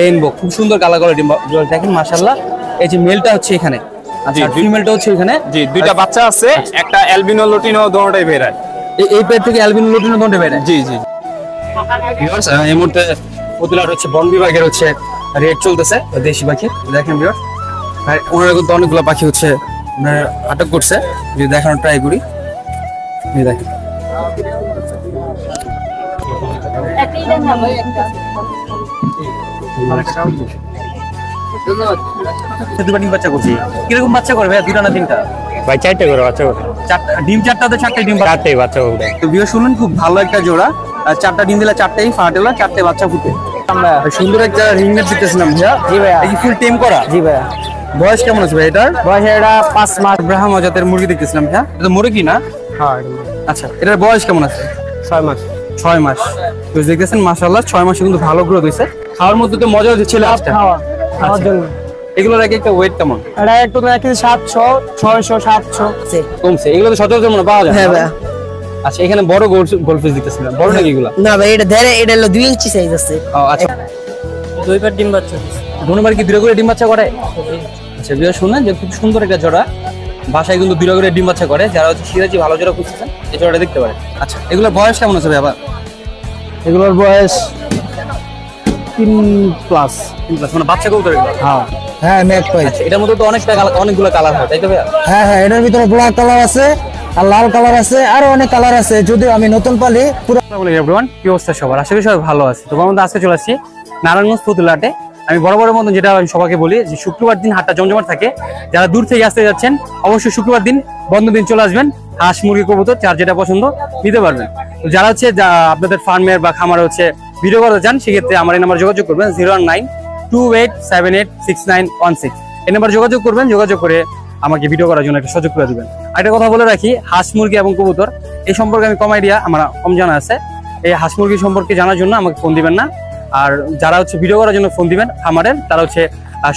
Rainbow খুব সুন্দর colour quality দেখেন মাশাআল্লাহ। এই যে মেলটা হচ্ছে এখানে, আচ্ছা ফিমেলটা হচ্ছে এখানে। জি, দুইটা বাচ্চা আছে, একটা অ্যালবিনো লুটিনো দোনোটাই বের হয়। এই পেট থেকে অ্যালবিনো লুটিনো দোনোটাই বের হয়। জি জি ভিউয়ার্স, এই মুহূর্তে প্রতিলাট হচ্ছে বন বিভাগের হচ্ছে রেড চলতেছে দেশি পাখি। দেখেন ভিউয়ার্স, আর ওনারা কিন্তু অনেকগুলো পাখি হচ্ছে আটক করছে, যদি দেখানোর ট্রাই করি। এই দেখেন বাচ্চা করছি। কিরকম বাচ্চা করবে ভাই? দুটা না তিনটা? ভাই চারটে করে বাচ্চা করে। চারটা ডিম, চারটাতে চারটে ডিম, চারটেই বাচ্চা করে। তো ভিউ শুনলেন, খুব ভালো একটা জোড়া। চারটা ডিম দিলে চারটেই ফাটেলা, চারটে বাচ্চা ফুটে। আমরা সুন্দর একটা রিংনেট দিতেছিলাম ভাইয়া। জি ভাইয়া। এই ফুল টেম করা? জি ভাইয়া। বয়স কেমন আছে ভাই এটার? বয়স এটা 5 মাস। ব্রাহ্মা জাতের মুরগি দেখতেছিলাম ভাইয়া। এটা মুরগি না? হ্যাঁ। আচ্ছা, এটার বয়স কেমন আছে? 6 মাস। 6 মাস। তো দেখতেছেন মাশাআল্লাহ 6 মাসে কিন্তু ভালো গ্রোথ হইছে। খাওয়ার মধ্যে তো মজা হচ্ছে ছেলে আজকে খাওয়ার জন্য। এগুলোর আগে একটা ওয়েট কেমন? এটা একটু 700 600 700 কমছে। এগুলো তো সচরাচর মনে পাওয়া যায়। হ্যাঁ ভাই। আচ্ছা, এখানে বড় গোল্ডফিশ দেখতেছিলাম। বড় নাকি এগুলো? না ভাই, এটা ধরে এটা হলো 2 ইঞ্চি সাইজ আছে। ও আচ্ছা, দুইবার ডিম বাচ্চা দিছে। দুবার কি দুইটা করে ডিম বাচ্চা করে? আচ্ছা বিয়ে শুনলেন যে খুব সুন্দর একটা জোড়া, বাসায় কিন্তু দুইটা করে ডিম বাচ্চা করে। যারা হচ্ছে সিরাজি ভালো জোড়া খুঁজছেন এই জোড়াটা দেখতে পারে। আচ্ছা, এগুলোর বয়স কেমন আছে ভাই? আবার এগুলোর বয়স 3+। মানে বাচ্চা কবুতর এগুলো? হ্যাঁ হ্যাঁ, নেট পাই। আচ্ছা, এটার মধ্যে তো অনেকগুলো কালার হয়, তাই তো ভাইয়া? হ্যাঁ হ্যাঁ, এটার ভিতরে ব্ল্যাক কালার আছে আর লাল কালার আছে, আরো অনেক কালার আছে। যদিও আমি নতুন পালি পুরো। আসসালামু আলাইকুম এভরিওয়ান, কি অবস্থা সবার? আশা করি সবাই ভালো আছে। তো আমরা আজকে চলে আসছি নারায়ণগঞ্জ ফতুল্লাহাটে। আমি বরাবরের মতন যেটা আমি সবাইকে বলি যে শুক্রবার দিন হাটটা জমজমাট থাকে। যারা দূর থেকে আসতে যাচ্ছেন অবশ্যই শুক্রবার দিন বন্ধ দিন চলে আসবেন। হাঁস মুরগি কবুতর যার যেটা পছন্দ নিতে পারবেন। তো যারা হচ্ছে আপনাদের ফার্মের বা খামারে হচ্ছে ভিডিও করতে চান, সেক্ষেত্রে আমার এই নাম্বার যোগাযোগ করবেন 01928786916। এই নাম্বার যোগাযোগ করবেন। যোগাযোগ করে আমাকে ভিডিও করার জন্য একটা সুযোগ করে দিবেন। একটা কথা বলে রাখি, হাঁস মুরগি এবং কবুতর এই সম্পর্কে আমি কম আইডিয়া, আমার কম জানা আছে। এই হাঁস মুরগি সম্পর্কে জানার জন্য আমাকে ফোন দিবেন না। আর যারা হচ্ছে ভিডিও করার জন্য ফোন দিবেন খামারের, তারা হচ্ছে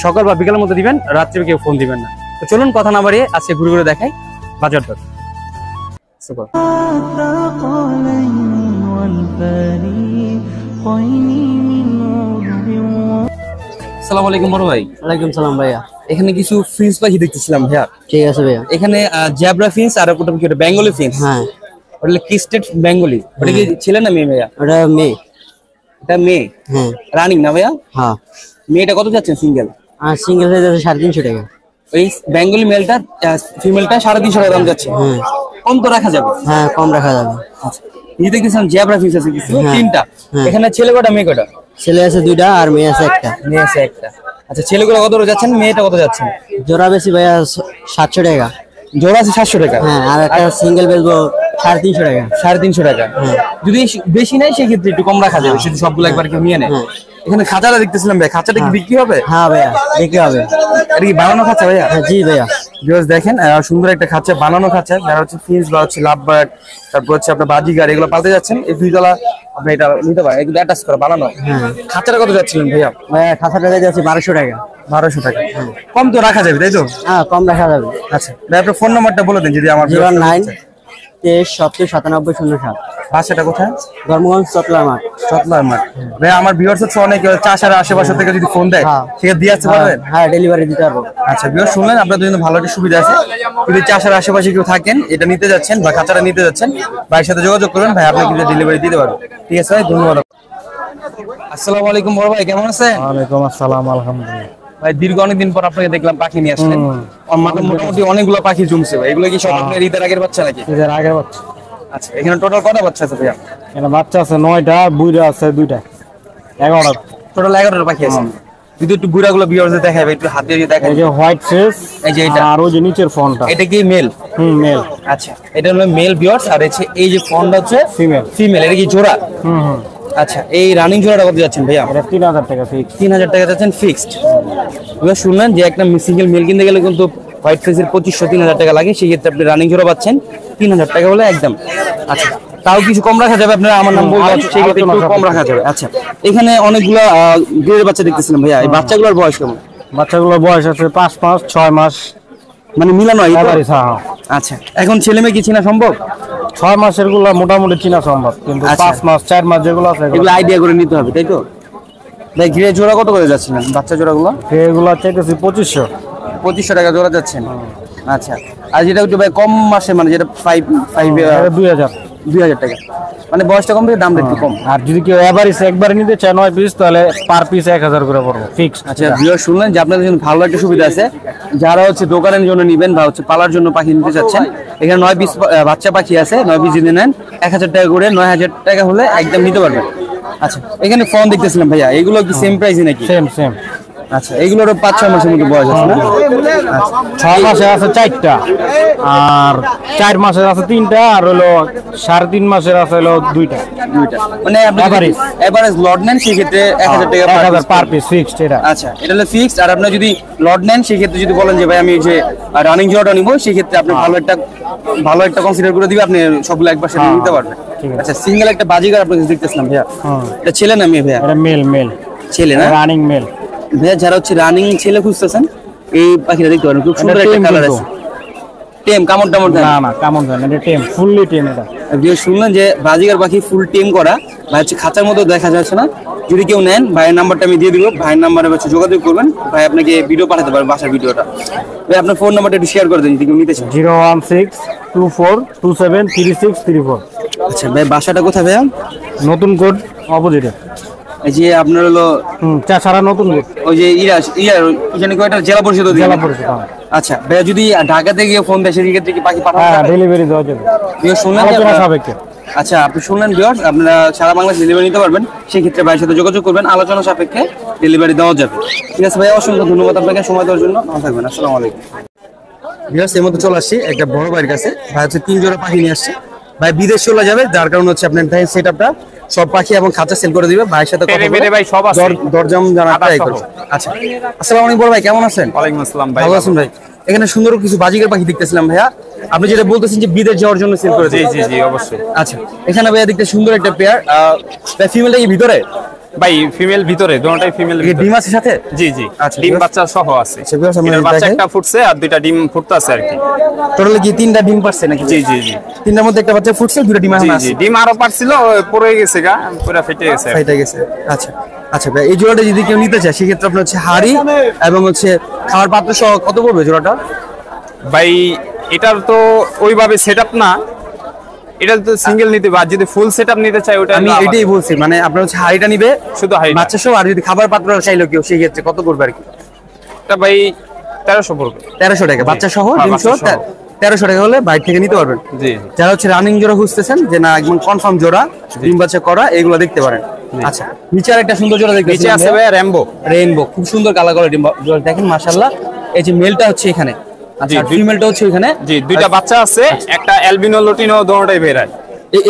সকাল বা বিকালের মধ্যে দিবেন, রাত্রে কেউ ফোন দিবেন না। তো চলুন কথা না বাড়িয়ে আজকে ঘুরে ঘুরে দেখাই বাজার দর। আসসালামু আলাইকুম বড় ভাই। ওয়ালাইকুম সালাম ভাইয়া। এখানে কিছু ফিন্স পাখি দেখতেছিলাম ভাইয়া। ঠিক আছে ভাইয়া। এখানে জেব্রা ফিন্স আর ওটা কি বেঙ্গলি ফিন্স? হ্যাঁ, ওটা ক্রিস্টেড বেঙ্গলি। ওটা কি ছেলে না মেয়ে ভাইয়া? ওটা মেয়ে। এটা মেয়ে? হ্যাঁ। রানিং না ভাইয়া? হ্যাঁ। মেয়েটা কত যাচ্ছেন সিঙ্গেল? আর সিঙ্গেল সাইজ আছে 350 টাকা। ওই বেঙ্গলি মেলটা ফিমেলটা 350 টাকা দাম যাচ্ছে। হ্যাঁ। কম তো রাখা যাবে? হ্যাঁ, কম রাখা যাবে। আচ্ছা, এই দেখতেছিলাম জেব্রা ফিন্স আছে কিছু, হ্যাঁ। তিনটা। হ্যাঁ। এখানে ছেলে কটা মেয়ে কটা? ছেলে আছে 2টা আর মেয়ে আছে 1টা। মেয়ে আছে 1টা। আচ্ছা, ছেলেগুলো কত যাচ্ছেন, মেয়েটা কত যাচ্ছেন? জোড়া বেশি ভাইয়া 700 টাকা। জোড়া আছে 700 টাকা। হ্যাঁ, আর একটা সিঙ্গেল বেচবো 350 টাকা। 350 টাকা। যদি বেশি নাই সেক্ষেত্রে একটু কম রাখা যাবে, শুধু সবগুলো একবার কেউ নিয়ে নেয়। এখানে খাঁচাটা দেখতেছিলাম ভাই, খাঁচাটা কি বিক্রি হবে? হ্যাঁ ভাইয়া, বিক্রি হবে। এটা কি বানানো খাঁচা ভাইয়া? হ্যাঁ জি ভাইয়া। ভিউয়ার্স দেখেন, সুন্দর একটা খাঁচা, বানানো খাঁচা। যারা হচ্ছে ফিন্স বা হচ্ছে লাভবার্ড, তারপর হচ্ছে আপনার বাজিগার এগুলো পালতে যাচ্ছেন, এই দুইতলা আপনি এটা নিতে পারেন। এগুলো অ্যাটাচ করা বানানো। হ্যাঁ। খাঁচাটা কত যাচ্ছিলেন ভাইয়া? ভাইয়া খাঁচাটা যাচ্ছে 1200 টাকা। 1200 টাকা। কম তো রাখা যাবে, তাই তো? হ্যাঁ, কম রাখা যাবে। আচ্ছা ভাই, আপনার ফোন নাম্বারটা বলে দিন যদি আমার 0923709707। বাসাটা কোথায়? ধর্মগঞ্জ চটলা মাঠ। চটলার মাঠ। ভাই আমার ভিউয়ার্স হচ্ছে অনেক চাষার আশেপাশে থেকে যদি ফোন দেয় সেক্ষেত্রে দিয়ে আসতে পারবেন? হ্যাঁ, ডেলিভারি দিতে পারবো। আচ্ছা ভিউয়ার্স শুনলেন, আপনাদের জন্য ভালো একটা সুবিধা আছে। যদি চাষার আশেপাশে কেউ থাকেন, এটা নিতে যাচ্ছেন বা খাঁচাটা নিতে যাচ্ছেন, ভাইয়ের সাথে যোগাযোগ করবেন, ভাই আপনি কিন্তু ডেলিভারি দিতে পারবেন। ঠিক আছে ভাই, ধন্যবাদ। আসসালামু আলাইকুম বড় ভাই, কেমন আছেন? ওয়ালাইকুম আসসালাম, আলহামদুলিল্লাহ। ভাই দীর্ঘ অনেকদিন পর আপনাকে দেখলাম পাখি নিয়ে আসলেন। মোটামুটি অনেকগুলো পাখি জমছে ভাই। এগুলো কি সব আপনার ঈদের আগের বাচ্চা নাকি? ঈদের আগের বাচ্চা। আচ্ছা, এখানে টোটাল কটা বাচ্চা আছে ভাইয়া? এখানে বাচ্চা আছে 9টা, বুইড়া আছে 2টা, 11টা। টোটাল 11টা পাখি আছে। যদি একটু বুড়াগুলো ভিউয়ার্সদের দেখাবে, একটু হাত দিয়ে দেখাবে। এই যে হোয়াইট ফেস, এই যে এটা, আর ওই যে নিচের ফোনটা, এটা কি মেল? মেল। আচ্ছা, এটা হলো মেল ভিউয়ার্স। আর এই যে ফোনটা হচ্ছে ফিমেল। ফিমেল। এটা কি জোড়া? আচ্ছা, এই রানিং জোড়াটা কত যাচ্ছেন ভাইয়া? এটা 3000 টাকা ফিক্স। 3000 টাকা যাচ্ছেন ফিক্সড। এবার শুনলেন যে একটা সিঙ্গেল মেল কিনতে গেলে কিন্তু হোয়াইট ফেসের 2500-3000 টাকা লাগে। সেই ক্ষেত্রে আপনি রানিং জোড়া পাচ্ছেন 3000 টাকা হলে একদম। আচ্ছা, তাও কিছু কম রাখা যাবে? আপনারা আমার নাম বলবেন, সেই ক্ষেত্রে একটু কম রাখা যাবে। আচ্ছা, এখানে অনেকগুলো গ্রেডের বাচ্চা দেখতেছিলাম ভাইয়া। এই বাচ্চাগুলোর বয়স কেমন? বাচ্চাগুলোর বয়স আছে 5 মাস 6 মাস, মানে মিলানো হয়? হ্যাঁ। আচ্ছা, এখন ছেলে মেয়ে কি চেনা সম্ভব? 6 মাসের গুলো মোটামুটি চিনা সম্ভব, কিন্তু 5 মাস 4 মাস যেগুলো আছে এগুলো আইডিয়া করে নিতে হবে, তাই তো? ভাই গ্রে জোড়া কত করে যাচ্ছিলেন বাচ্চা জোড়াগুলো? এগুলো চাইতেছি 2500। 2500 টাকা জোড়া যাচ্ছেন। আচ্ছা, আর যেটা একটু ভাই কম মাসে মানে যেটা 2000। 2000 টাকা, মানে বয়সটা কম থেকে দামটা একটু কম। আর যদি কেউ এভারেজ একবারে নিতে চায় 9 পিস, তাহলে পার পিস 1000 করে পড়বে ফিক্স। আচ্ছা ভিউয়ার শুনলেন যে আপনাদের জন্য ভালো একটা সুবিধা আছে, যারা হচ্ছে দোকানের জন্য নেবেন বা হচ্ছে পালার জন্য পাখি নিতে চাচ্ছেন, এখানে 9 পিস বাচ্চা পাখি আছে। 9 পিস যদি নেন 1000 টাকা করে, 9000 টাকা হলে একদম নিতে পারবেন। আচ্ছা, এখানে ফোন দেখতেছিলাম ভাইয়া, এগুলো কি সেম প্রাইসই নাকি? সেম। আচ্ছা, এগুলোর 5-6 মাসের মধ্যে বয়স আছে না? 6 মাসে আছে 4টা, আর 4 মাসের আছে 3টা, আর হলো 3.5 মাসের আছে হলো 2টা। মানে আপনি এভারেজ লট নেন সেক্ষেত্রে 1000 টাকা 1000 পার পিস ফিক্সড এটা। আচ্ছা, এটা হলো ফিক্সড। আর আপনি যদি লট নেন সেক্ষেত্রে যদি বলেন যে ভাই আমি যে রানিং জোড়াটা নিব, সেক্ষেত্রে আপনি ভালো একটা কনসিডার করে দিবে, আপনি সবগুলো একবার সাথে নিতে পারবেন। আচ্ছা, সিঙ্গেল একটা বাজিগার আপনাকে দেখতেছিলাম ভাইয়া, এটা ছেলে না মেয়ে ভাইয়া? এটা মেল ছেলে না? রানিং মেল ভাইয়া, যারা হচ্ছে রানিং ছেলে খুঁজতেছেন এই পাখিটা দেখতে পারেন, খুব সুন্দর একটা কালার আছে। টেম কামড় টামড় দেয় না কামন না, এটা টেম, ফুললি টেম। এটা আপনি শুনলেন যে বাজিগার পাখি ফুল টেম করা, ভাই হচ্ছে খাঁচার মতো দেখা যাচ্ছে না। যদি কেউ নেন, ভাইয়ের নাম্বারটা আমি দিয়ে দিব, ভাইয়ের নাম্বারে হচ্ছে যোগাযোগ করবেন, ভাই আপনাকে ভিডিও পাঠাতে পারবেন, বাসার ভিডিওটা। ভাই আপনার ফোন নাম্বারটা একটু শেয়ার করে দেন যদি কেউ নিতে চান। 01624273634। আচ্ছা ভাই, বাসাটা কোথায় ভাইয়া? নতুন কোড অপোজিটে। এই যে আপনার হলো সারা নতুন কোড, ওই যে এখানে কয়টা জেলা পরিষদ? জেলা পরিষদ। আচ্ছা ভাইয়া, যদি ঢাকাতে গিয়ে ফোন দেয় সেক্ষেত্রে কি পাখি পাঠানো যাবে? ডেলিভারি দেওয়া যাবে। শুনলেন সাপেক্ষে। আচ্ছা, আপনি শুনলেন ভিউয়ার্স, আপনারা সারা বাংলাদেশ ডেলিভারি নিতে পারবেন, সেক্ষেত্রে ভাইয়ের সাথে যোগাযোগ করবেন, আলোচনা সাপেক্ষে ডেলিভারি দেওয়া যাবে। ঠিক আছে ভাইয়া, অসংখ্য ধন্যবাদ আপনাকে সময় দেওয়ার জন্য। ভালো থাকবেন, আসসালামু আলাইকুম। ভিউয়ার্স, এর মধ্যে চলে আসছি একটা বড় ভাইয়ের কাছে। ভাই হচ্ছে 3 জোড়া পাখি নিয়ে আসছে। ভাই বিদেশ চলে যাবে, যার কারণে হচ্ছে আপনার ভাই সেটআপটা সব পাখি এবং খাঁচা সেল করে দিবে। ভাইয়ের সাথে কথা বলে ভাই সব আছে, দরজাম জানা ট্রাই করুন। আচ্ছা, আসসালামু আলাইকুম বড় ভাই, কেমন আছেন? ওয়ালাইকুম আসসালাম ভাই, ভালো আছেন ভাই? এখানে সুন্দর কিছু বাজিকার পাখি দেখতেছিলাম ভাইয়া, আপনি যেটা বলতেছেন যে বিদেশ যাওয়ার জন্য সেল করে। জি অবশ্যই। আচ্ছা, এখানে ভাইয়া দেখতে সুন্দর একটা পেয়ার, ফিমেলটা কি ভিতরে? ভাই ফিমেল ভিতরে, দুটোটাই ফিমেল। ডিম আছে সাথে? জি আচ্ছা, ডিম বাচ্চা সহ আছে। এটার বাচ্চা একটা ফুটছে আর 2টা ডিম ফুটতাছে আর কি। টোটালি কি 3টা ডিম পারছে নাকি? জি 3টার মধ্যে একটা বাচ্চা ফুটছে, 2টা ডিম এখন আছে। ডিম আরো পারছিল, পড়ে গেছে গা, পুরো ফেটে গেছে। আচ্ছা ভাই, এই জোড়াটা যদি কেউ নিতে চায় সেক্ষেত্রে আপনার হচ্ছে হাড়ি এবং হচ্ছে খাওয়ার পাত্র সহ কত পড়বে জোড়াটা? ভাই এটার তো ওইভাবে সেটআপ না, এটা তো সিঙ্গেল নিতে বা যদি ফুল সেটআপ নিতে চাই ওটা আমি এটাই বলছি, মানে আপনার হচ্ছে হাড়িটা নিবে শুধু হাড়ি বাচ্চা সহ, আর যদি খাবার পাত্র চাইলো কেউ সেক্ষেত্রে কত পড়বে আর কি? এটা ভাই 1300 পড়বে। 1300 টাকা বাচ্চা সহ, ডিম সহ 1300 টাকা হলে বাইরে থেকে নিতে পারবেন। জি, যারা হচ্ছে রানিং জোড়া খুঁজতেছেন যে না একদম কনফার্ম জোড়া ডিম বাচ্চা করা, এগুলো দেখতে পারেন। আচ্ছা, নিচে আর একটা সুন্দর জোড়া দেখতে নিচে আছে ভাই রেইনবো, খুব সুন্দর কালার করে ডিম জোড়া দেখেন মাশাআল্লাহ। এই যে মেলটা হচ্ছে এখানে, আচ্ছা ফিমেলটা হচ্ছে এখানে। জি, 2টা বাচ্চা আছে, একটা অ্যালবিনো লুটিনো, দুটোটাই বের হয়।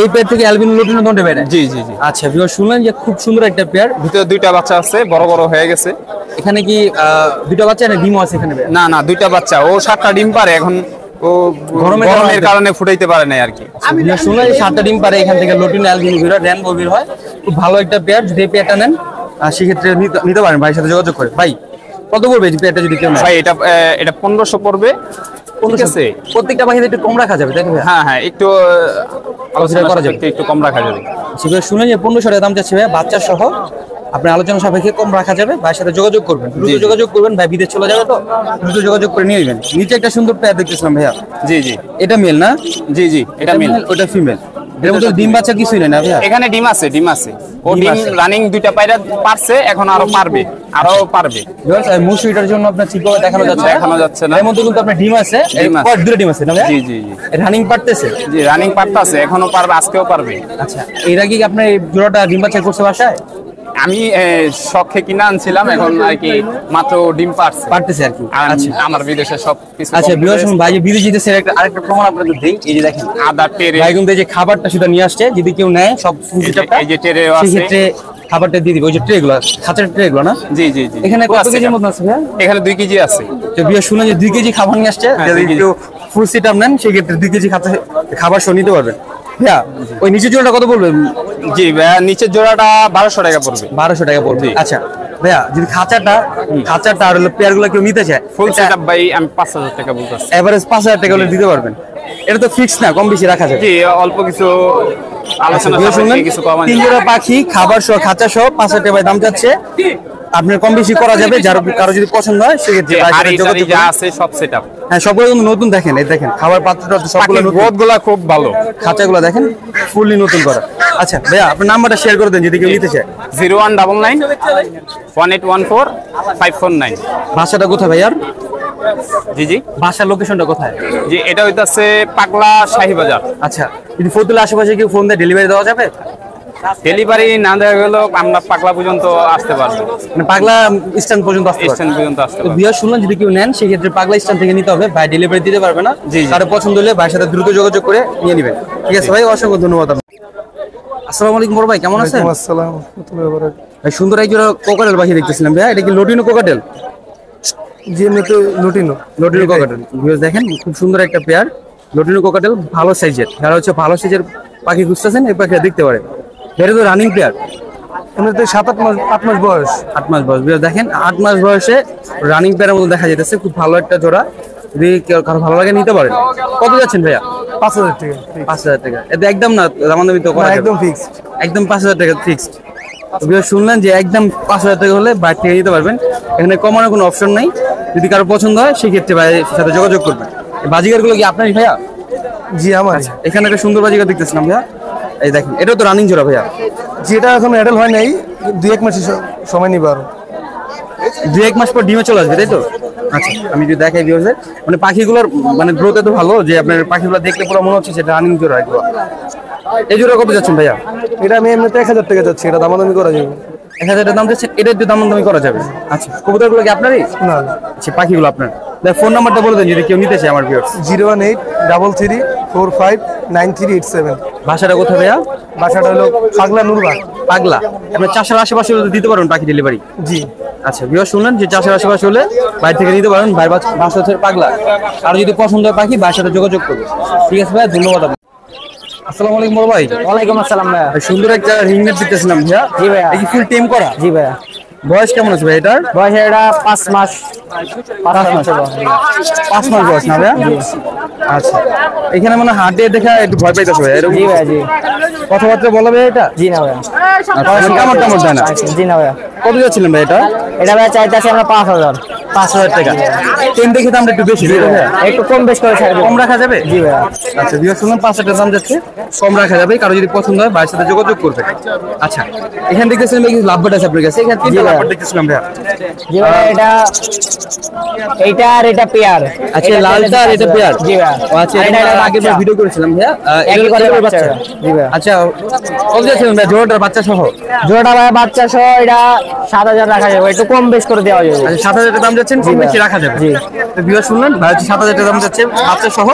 এই পেয়ার থেকে অ্যালবিনো লুটিনো দুটো বের হয়। জি আচ্ছা, ভিউয়ার শুনলেন যে খুব সুন্দর একটা পেয়ার, ভিতরে 2টা বাচ্চা আছে, বড় হয়ে গেছে। এখানে কি 2টা বাচ্চা না ডিমও আছে এখানে? না 2টা বাচ্চা, ও 7টা ডিম পারে, এখন ও গরমের কারণে ফুটাইতে পারে না আর কি। শুনলাম 7টা ডিম পারে এখান থেকে লুটিনো অ্যালবিনো বের হয়, রেনবো বের হয়। খুব ভালো একটা পেয়ার, যদি এই পেয়ারটা নেন সেক্ষেত্রে নিতে পারেন ভাইয়ের সাথে যোগাযোগ করে। ভাই কত পড়বে এই পেয়ারটা যদি কেউ নেয়? ভাই এটা 1500 পড়বে। ঠিক আছে, প্রত্যেকটা পাখিতে একটু কম রাখা যাবে তাই না? হ্যাঁ একটু আলোচনা করা যাবে, একটু কম রাখা যাবে। সেগুলো শুনে যে 1500 টাকা দাম চাচ্ছে ভাই, বাচ্চা সহ আপনার আলোচনা সাপেক্ষে কম রাখা যাবে। ভাইয়ের সাথে যোগাযোগ করবেন, দ্রুত যোগাযোগ করবেন, ভাই বিদেশ চলে যাবে তো দ্রুত যোগাযোগ করে নিয়ে নেবেন। নিচে একটা সুন্দর পেয়ার দেখতেছিলাম ভাইয়া। জি এটা মেল না? জি এটা মেল, ওটা ফিমেল। এর মধ্যে ডিম বাচ্চা কিছুই নেই না ভাইয়া? এখানে ডিম আছে। ও ডিম রানিং 2টা পায়রা পারছে, এখন আরো পারবে। মুসুরিটার জন্য আপনার ঠিকভাবে দেখানো যাচ্ছে না। এর মধ্যে কিন্তু আপনার ডিম আছে, 2টা ডিম আছে না ভাইয়া? জি রানিং পারতেছে? জি রানিং পারতেছে, এখনো পারবে, আজকেও পারবে। আচ্ছা, এর আগে কি আপনার এই জোড়াটা ডিম বাচ্চা করছে বাসায়? আমি শখে কিনে আনছিলাম, এখন আর কি মাত্র ডিম পারতেছে আর কি। আচ্ছা, আমার বিদেশে সব কিছু। আচ্ছা, ভাই যে বিদেশে যেতে আরেকটা প্রমাণ আপনাদের দেই, এই যে দেখেন আদা টেরে, ভাই কিন্তু এই যে খাবারটা সেটা নিয়ে আসছে, যদি কেউ নেয় সব এই যে টেরে আছে, সেক্ষেত্রে খাবারটা দিয়ে দিবে। ওই যে ট্রে গুলো, খাঁচার ট্রে গুলো না? জি এখানে কত কেজির মতো আছে ভাইয়া? এখানে 2 কেজি আছে। তো বিয়ে শুনে যে 2 কেজি খাবার নিয়ে আসছে, যদি কেউ ফুল সেটআপ নেন সেক্ষেত্রে 2 কেজি খাবার সহ নিতে পারবেন। ভাইয়া ওই নিচের জোড়াটা কত পড়বে? জি ভাইয়া, নিচের জোড়াটা 1200 টাকা পড়বে। 1200 টাকা পড়বে। আচ্ছা ভাইয়া, যদি খাঁচাটা আর পেয়ার গুলো কেউ নিতে চায়, ফুল সেটআপ ভাই আমি 5000 টাকা বলতেছি। এভারেজ 5000 টাকা হলে দিতে পারবেন? এটা তো ফিক্স না, কম বেশি রাখা যাবে? জি, অল্প কিছু আলোচনা সাপেক্ষে কিছু কম আছে। 3 জোড়া পাখি খাবার সহ খাঁচা সহ 5,000 টাকা দাম যাচ্ছে। আপনার কম বেশি করা যাবে, কারো যদি পছন্দ হয় সেক্ষেত্রে হাড়ি টাড়ি যা আছে সব সেটআপ। হ্যাঁ সবগুলো কিন্তু নতুন, দেখেন এই দেখেন খাবার পাত্রটা সবগুলো নতুন, বোধগুলা খুব ভালো, খাঁচাগুলো দেখেন ফুললি নতুন করা। আচ্ছা ভাইয়া আপনার নাম্বারটা শেয়ার করে দেন যদি কেউ নিতে চায়। 0199 1814 549। ভাষাটা কোথায় ভাইয়ার? জি জি, বাসার লোকেশনটা কোথায়? জি এটা হইতাছে পাগলা শাহীবাজার। আচ্ছা যদি ফতুল্লা আশেপাশে কেউ ফোন দিয়ে ডেলিভারি দেওয়া যাবে? ডেলিভারি না দেওয়া গেলেও আমরা পাগলা পর্যন্ত আসতে পারবো, মানে পাগলা স্ট্যান্ড পর্যন্ত আসতে পারবে? স্টেশন পর্যন্ত আসতে তো পারবো। বিয়ার শুনলাম যদি কেউ নেন সেক্ষেত্রে পাগলা স্ট্যান্ড থেকে নিতে হবে, ভাই ডেলিভারি দিতে পারবে না। জি, জি। কারো পছন্দ হলে ভাইয়ের সাথে দ্রুত যোগাযোগ করে নিয়ে নেবেন। ঠিক আছে ভাই, অসংখ্য ধন্যবাদ আপনাকে। আসসালামু আলাইকুম বড় ভাই, কেমন আছেন? আসসালাম। ভাই সুন্দর এক জোড়া কোকাটেল পাখি দেখতেছিলাম ভাই, এটা কি লটিনো কোকাটেল? জি এমনিতে লুটিনো। লটিনো কোকাটেল ভিউয়ার্স দেখেন খুব সুন্দর একটা পেয়ার লটিনো কোকাটেল, ভালো সাইজের। যারা হচ্ছে ভালো সাইজের পাখি খুঁজতেছেন এই পাখিটা দেখতে পারেন। এটা তো রানিং পেয়ার, এমনিতে 8 মাস বয়স। 8 মাস বয়স। ভিউয়ার্স দেখেন 8 মাস বয়সে রানিং পেয়ারের মতো দেখা যাইতেছে, খুব ভালো একটা জোড়া। যদি কারো ভালো লাগে নিতে পারেন। কত যাচ্ছেন ভাইয়া? 5,000 টাকা। 5,000 টাকা। এটা একদম না দামাদামি তো করা যাবে? একদম ফিক্সড। একদম 5,000 টাকা ফিক্সড। শুনলেন যে একদম 5,000 টাকা হলে বাইরে থেকে নিতে পারবেন, এখানে কমানোর কোনো অপশন নাই। যদি কারো পছন্দ হয় সেক্ষেত্রে ভাইয়ের সাথে যোগাযোগ করবেন। বাজিগার গুলো কি আপনারই ভাইয়া? জি আমার। এখানে একটা সুন্দর বাজিগার দেখতেছিলাম ভাইয়া, এই দেখেন এটাও তো রানিং জোড়া ভাইয়া। যেটা এখন অ্যাডাল হয় নাই, 2-1 মাস সময় নিবে আরো। 2-1 মাস পর ডিমে চলে আসবে তাই তো? আচ্ছা আমি যদি দেখাই ভিউয়ার্সদের, মানে পাখিগুলোর মানে গ্রোথ এত ভালো যে আপনার পাখিগুলো দেখলে পুরো মনে হচ্ছে সেটা রানিং জোড়া এগুলো। এই জোড়া কত যাচ্ছেন ভাইয়া? এটা আমি এমনিতে 1,000 টাকা যাচ্ছে, এটা দামাদামি করা যাবে। 1,000 টাকা দাম যাচ্ছে, এটা একটু দামাদামি করা যাবে। আচ্ছা কবুতরগুলো কি আপনারই? না। আচ্ছা পাখিগুলো আপনার। ফোন নাম্বারটা বলে দেন যদি কেউ নিতে চায় আমার ভিউয়ার্স। 01833459387। ভাষাটা কোথায় ভাইয়া? বাসাটা হলো পাগলা নুরবাগ। পাগলা। আপনার চাষের আশেপাশে হলে দিতে পারবেন পাখি ডেলিভারি? জি। আচ্ছা ভিউয়ার শুনলেন যে চাষের আশেপাশে হলে বাইরে থেকে নিতে পারবেন। ভাইয়ের বাসা হচ্ছে পাগলা। আর যদি পছন্দ হয় পাখি ভাইয়ের সাথে যোগাযোগ করবে। ঠিক আছে ভাইয়া, ধন্যবাদ আপনাকে। আসসালামু আলাইকুম বড় ভাই। ওয়ালাইকুম আসসালাম ভাইয়া। ভাই, সুন্দর একটা রিংনেট দিতেছিলাম ভাইয়া। জি ভাইয়া। এই ফুল টেম করা? জি ভাইয়া। বয়স কেমন আছে ভাই এটার? বয়স এটা 5 মাস। 5 মাস বয়স না ভাইয়া? আচ্ছা এখানে মানে হাটে দেখা একটু ভয় পাইতেছে ভাই এরকম? জি ভাইয়া। জি। কথাবার্তা বলা ভাই এটা? জি না ভাইয়া। আচ্ছা কেমন কেমন যায় না? জি না ভাইয়া। কত যাচ্ছিলেন ভাই এটা? এটা ভাইয়া চাইতেছি আমরা 5,000। 5,000 টাকা। টেম দেখে দামটা একটু বেশি তাই তো ভাইয়া? একটু কম বেশ করে ছাড়বে। কম রাখা যাবে? জি ভাইয়া। আচ্ছা বিয়ার শুনলাম 5,000 টাকা দাম যাচ্ছে, কম রাখা যাবে। কারো যদি পছন্দ হয় ভাইয়ের সাথে যোগাযোগ করবে। আচ্ছা এখানে দেখতেছিলাম কিছু লাভবার্ড আছে আপনার কাছে, এখানে 3টা লাভবার্ড দেখতেছিলাম ভাইয়া। জি ভাইয়া। এটা আর এটা পেয়ার। আচ্ছা লালটা আর এটা পেয়ার? জি ভাইয়া। আচ্ছা এটা আগের বার ভিডিও করেছিলাম ভাইয়া। একই করে এটার বাচ্চা। জি ভাইয়া। আচ্ছা কত যাচ্ছিলেন ভাই জোড়াটার বাচ্চা সহ? জোড়া ভাইয়া বাচ্চা সহ এটা 7,000 রাখা যাবে, একটু কম বেশ করে দেওয়া যাবে। আচ্ছা 7,000 টাকা দাম যাচ্ছেন, কম বেশি রাখা যাবে। জি। তো বিয়ার শুনলেন ভাই হচ্ছে 7,000 টাকা দাম যাচ্ছে, বাচ্চা সহ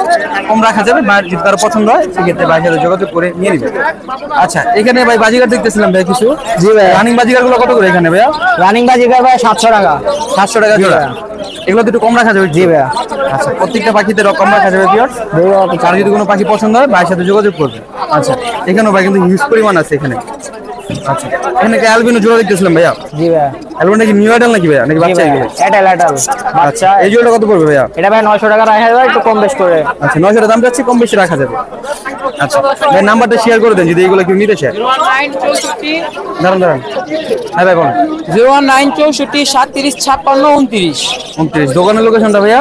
কম রাখা যাবে। ভাইয়ের যদি কারো পছন্দ হয় সেক্ষেত্রে ভাইয়ের সাথে যোগাযোগ করে নিয়ে নিবে। আচ্ছা এখানে ভাই বাজিগার দেখতেছিলাম ভাই কিছু। জি ভাইয়া। রানিং বাজিগার গুলো কত করে এখানে ভাইয়া? রানিং বাজিকার ভাই 700 টাকা। 700 টাকা জোড়া। এগুলো তো একটু কম রাখা যাবে? জি ভাইয়া। আচ্ছা প্রত্যেকটা পাখিতে কম রাখা যাবে পিওর। আর যদি কোনো পাখি পছন্দ হয় ভাইয়ের সাথে যোগাযোগ করবে। আচ্ছা এখানেও ভাই কিন্তু হিউজ পরিমাণ আছে এখানে। আচ্ছা এখানে কি অ্যালবিনো জোড়া দেখতেছিলাম ভাইয়া? জি ভাইয়া। অ্যালবিনো কি নিউ অ্যাডাল নাকি ভাইয়া, নাকি বাচ্চা এগুলো? এটাল বাচ্চা। এই জোড়াটা কত পড়বে ভাইয়া? এটা ভাই 900 টাকা রাখা যাবে, একটু কম বেশ করে। আচ্ছা 900 টাকা দাম যাচ্ছে, কম বেশি রাখা যাবে। আচ্ছা ভাই নাম্বারটা শেয়ার করে দেন যদি এগুলো কেউ নিতে চায়। দাঁড়ান দাঁড়ান, হ্যাঁ ভাই বলুন। 01964 37 56 29। 29। দোকানের লোকেশনটা ভাইয়া?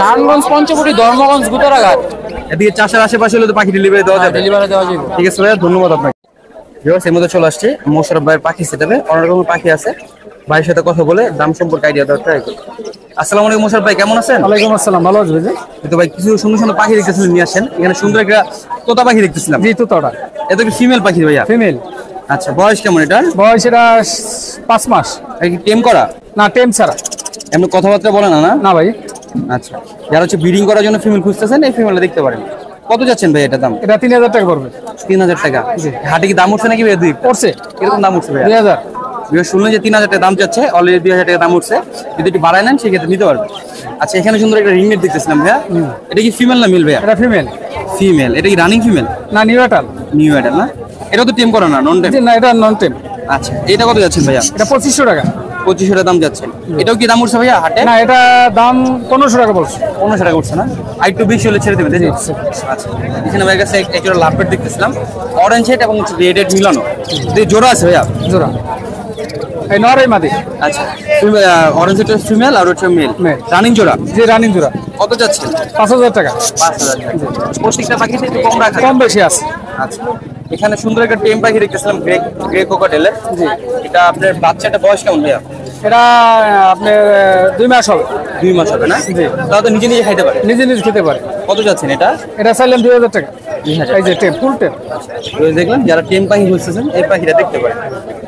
নারায়ণগঞ্জ পঞ্চবটি ধর্মগঞ্জ গুতরাঘাট। এদিকে চাষের আশেপাশে হলে তো পাখি ডেলিভারি দেওয়া যাবে? ডেলিভারি দেওয়া যাবে। ঠিক আছে ভাইয়া, ধন্যবাদ আপনাকে। এর মধ্যে চলে আসছে মোশাররফ ভাইয়ের পাখি সেটাবে, অনেক রকমের পাখি আছে। ভাইয়ের সাথে কথা বলে দাম সম্পর্কে আইডিয়া দেওয়ার ট্রাই করি। আসসালামু আলাইকুম মোশাররফ ভাই, কেমন আছেন? ওয়ালাইকুম আসসালাম, ভালো আছি ভাই। তো ভাই কিছু সুন্দর সুন্দর পাখি দেখতেছিলেন, নিয়ে আসেন। এখানে সুন্দর একটা তোতা পাখি দেখতেছিলাম। জি তোতাটা এটা কি ফিমেল পাখি ভাইয়া? ফিমেল। আচ্ছা বয়স কেমন এটার? বয়স এটা 5 মাস। এটা কি টেম করা? না টেম ছাড়া। এমনি কথাবার্তা বলে না? না না ভাই। আচ্ছা যারা হচ্ছে ব্রিডিং করার জন্য ফিমেল খুঁজতেছেন এই ফিমেলটা দেখতে পারেন। কত যাচ্ছেন ভাই এটা দাম? এটা 3,000 টাকা পড়বে। 3,000 টাকা। হাটে কি দাম উঠছে নাকি ভাই? পড়ছে কিরকম দাম উঠছে ভাই? 2,000। শুনলেন যে 3,000 টাকা দাম যাচ্ছে, অলরেডি 2,000 টাকা দাম উঠছে। যদি একটু বাড়ায় নেন সেক্ষেত্রে নিতে পারবে। আচ্ছা এখানে সুন্দর একটা রিংনেট দেখতেছিলাম ভাইয়া, এটা কি ফিমেল না মেল ভাইয়া? এটা ফিমেল। ফিমেল। এটা কি রানিং ফিমেল? না নিউ এটাল। নিউ অ্যাডাল না? এটা তো টেম করা না, নন টেম? না এটা নন টেম। আচ্ছা এটা কত যাচ্ছেন ভাইয়া? এটা 2,500 টাকা। 2500 টাকা দাম যাচ্ছে। এটাও কি দাম উঠছে ভাইয়া হাটে? না, এটা দাম 1500 টাকা বলছে। 1500 টাকা উঠছে না, আর একটু বেশি হলে ছেড়ে দেবেন তাই তো? আচ্ছা, এখানে ভাইয়ের কাছে একটা লাভবার্ড দেখতেছিলাম, অরেঞ্জ হেড এবং রেড মিলানো, জোড়া আছে ভাইয়া? জোড়া এই নরই মাদি। আচ্ছা, অরেঞ্জ হেড ফিমেল আর হচ্ছে মেল, Male। রানিং জোড়া। জি, রানিং জোড়া। কত যাচ্ছে? 5000 টাকা। 5000 টাকা। প্রত্যেকটা পাখিতে একটু কম রাখা কম বেশি আছে। আচ্ছা, এখানে সুন্দর একটা টেম পাখি দেখতেছিলাম, গ্রে কোকাটেলের। এটা আপনার বাচ্চাটা বয়স কেমন ভাইয়া? এটা আপনার 2 মাস হবে। 2 মাস হবে না? জি। তাও তো নিজে নিজে খাইতে পারে। নিজে নিজে খেতে পারে। কত যাচ্ছেন এটা? এটা চাইলেন 2000 টাকা। 2000 এই যে টেপ, ফুল টেপ। দেখলাম যারা টেম পাখি খুঁজতেছেন এই পাখিটা দেখতে পারেন।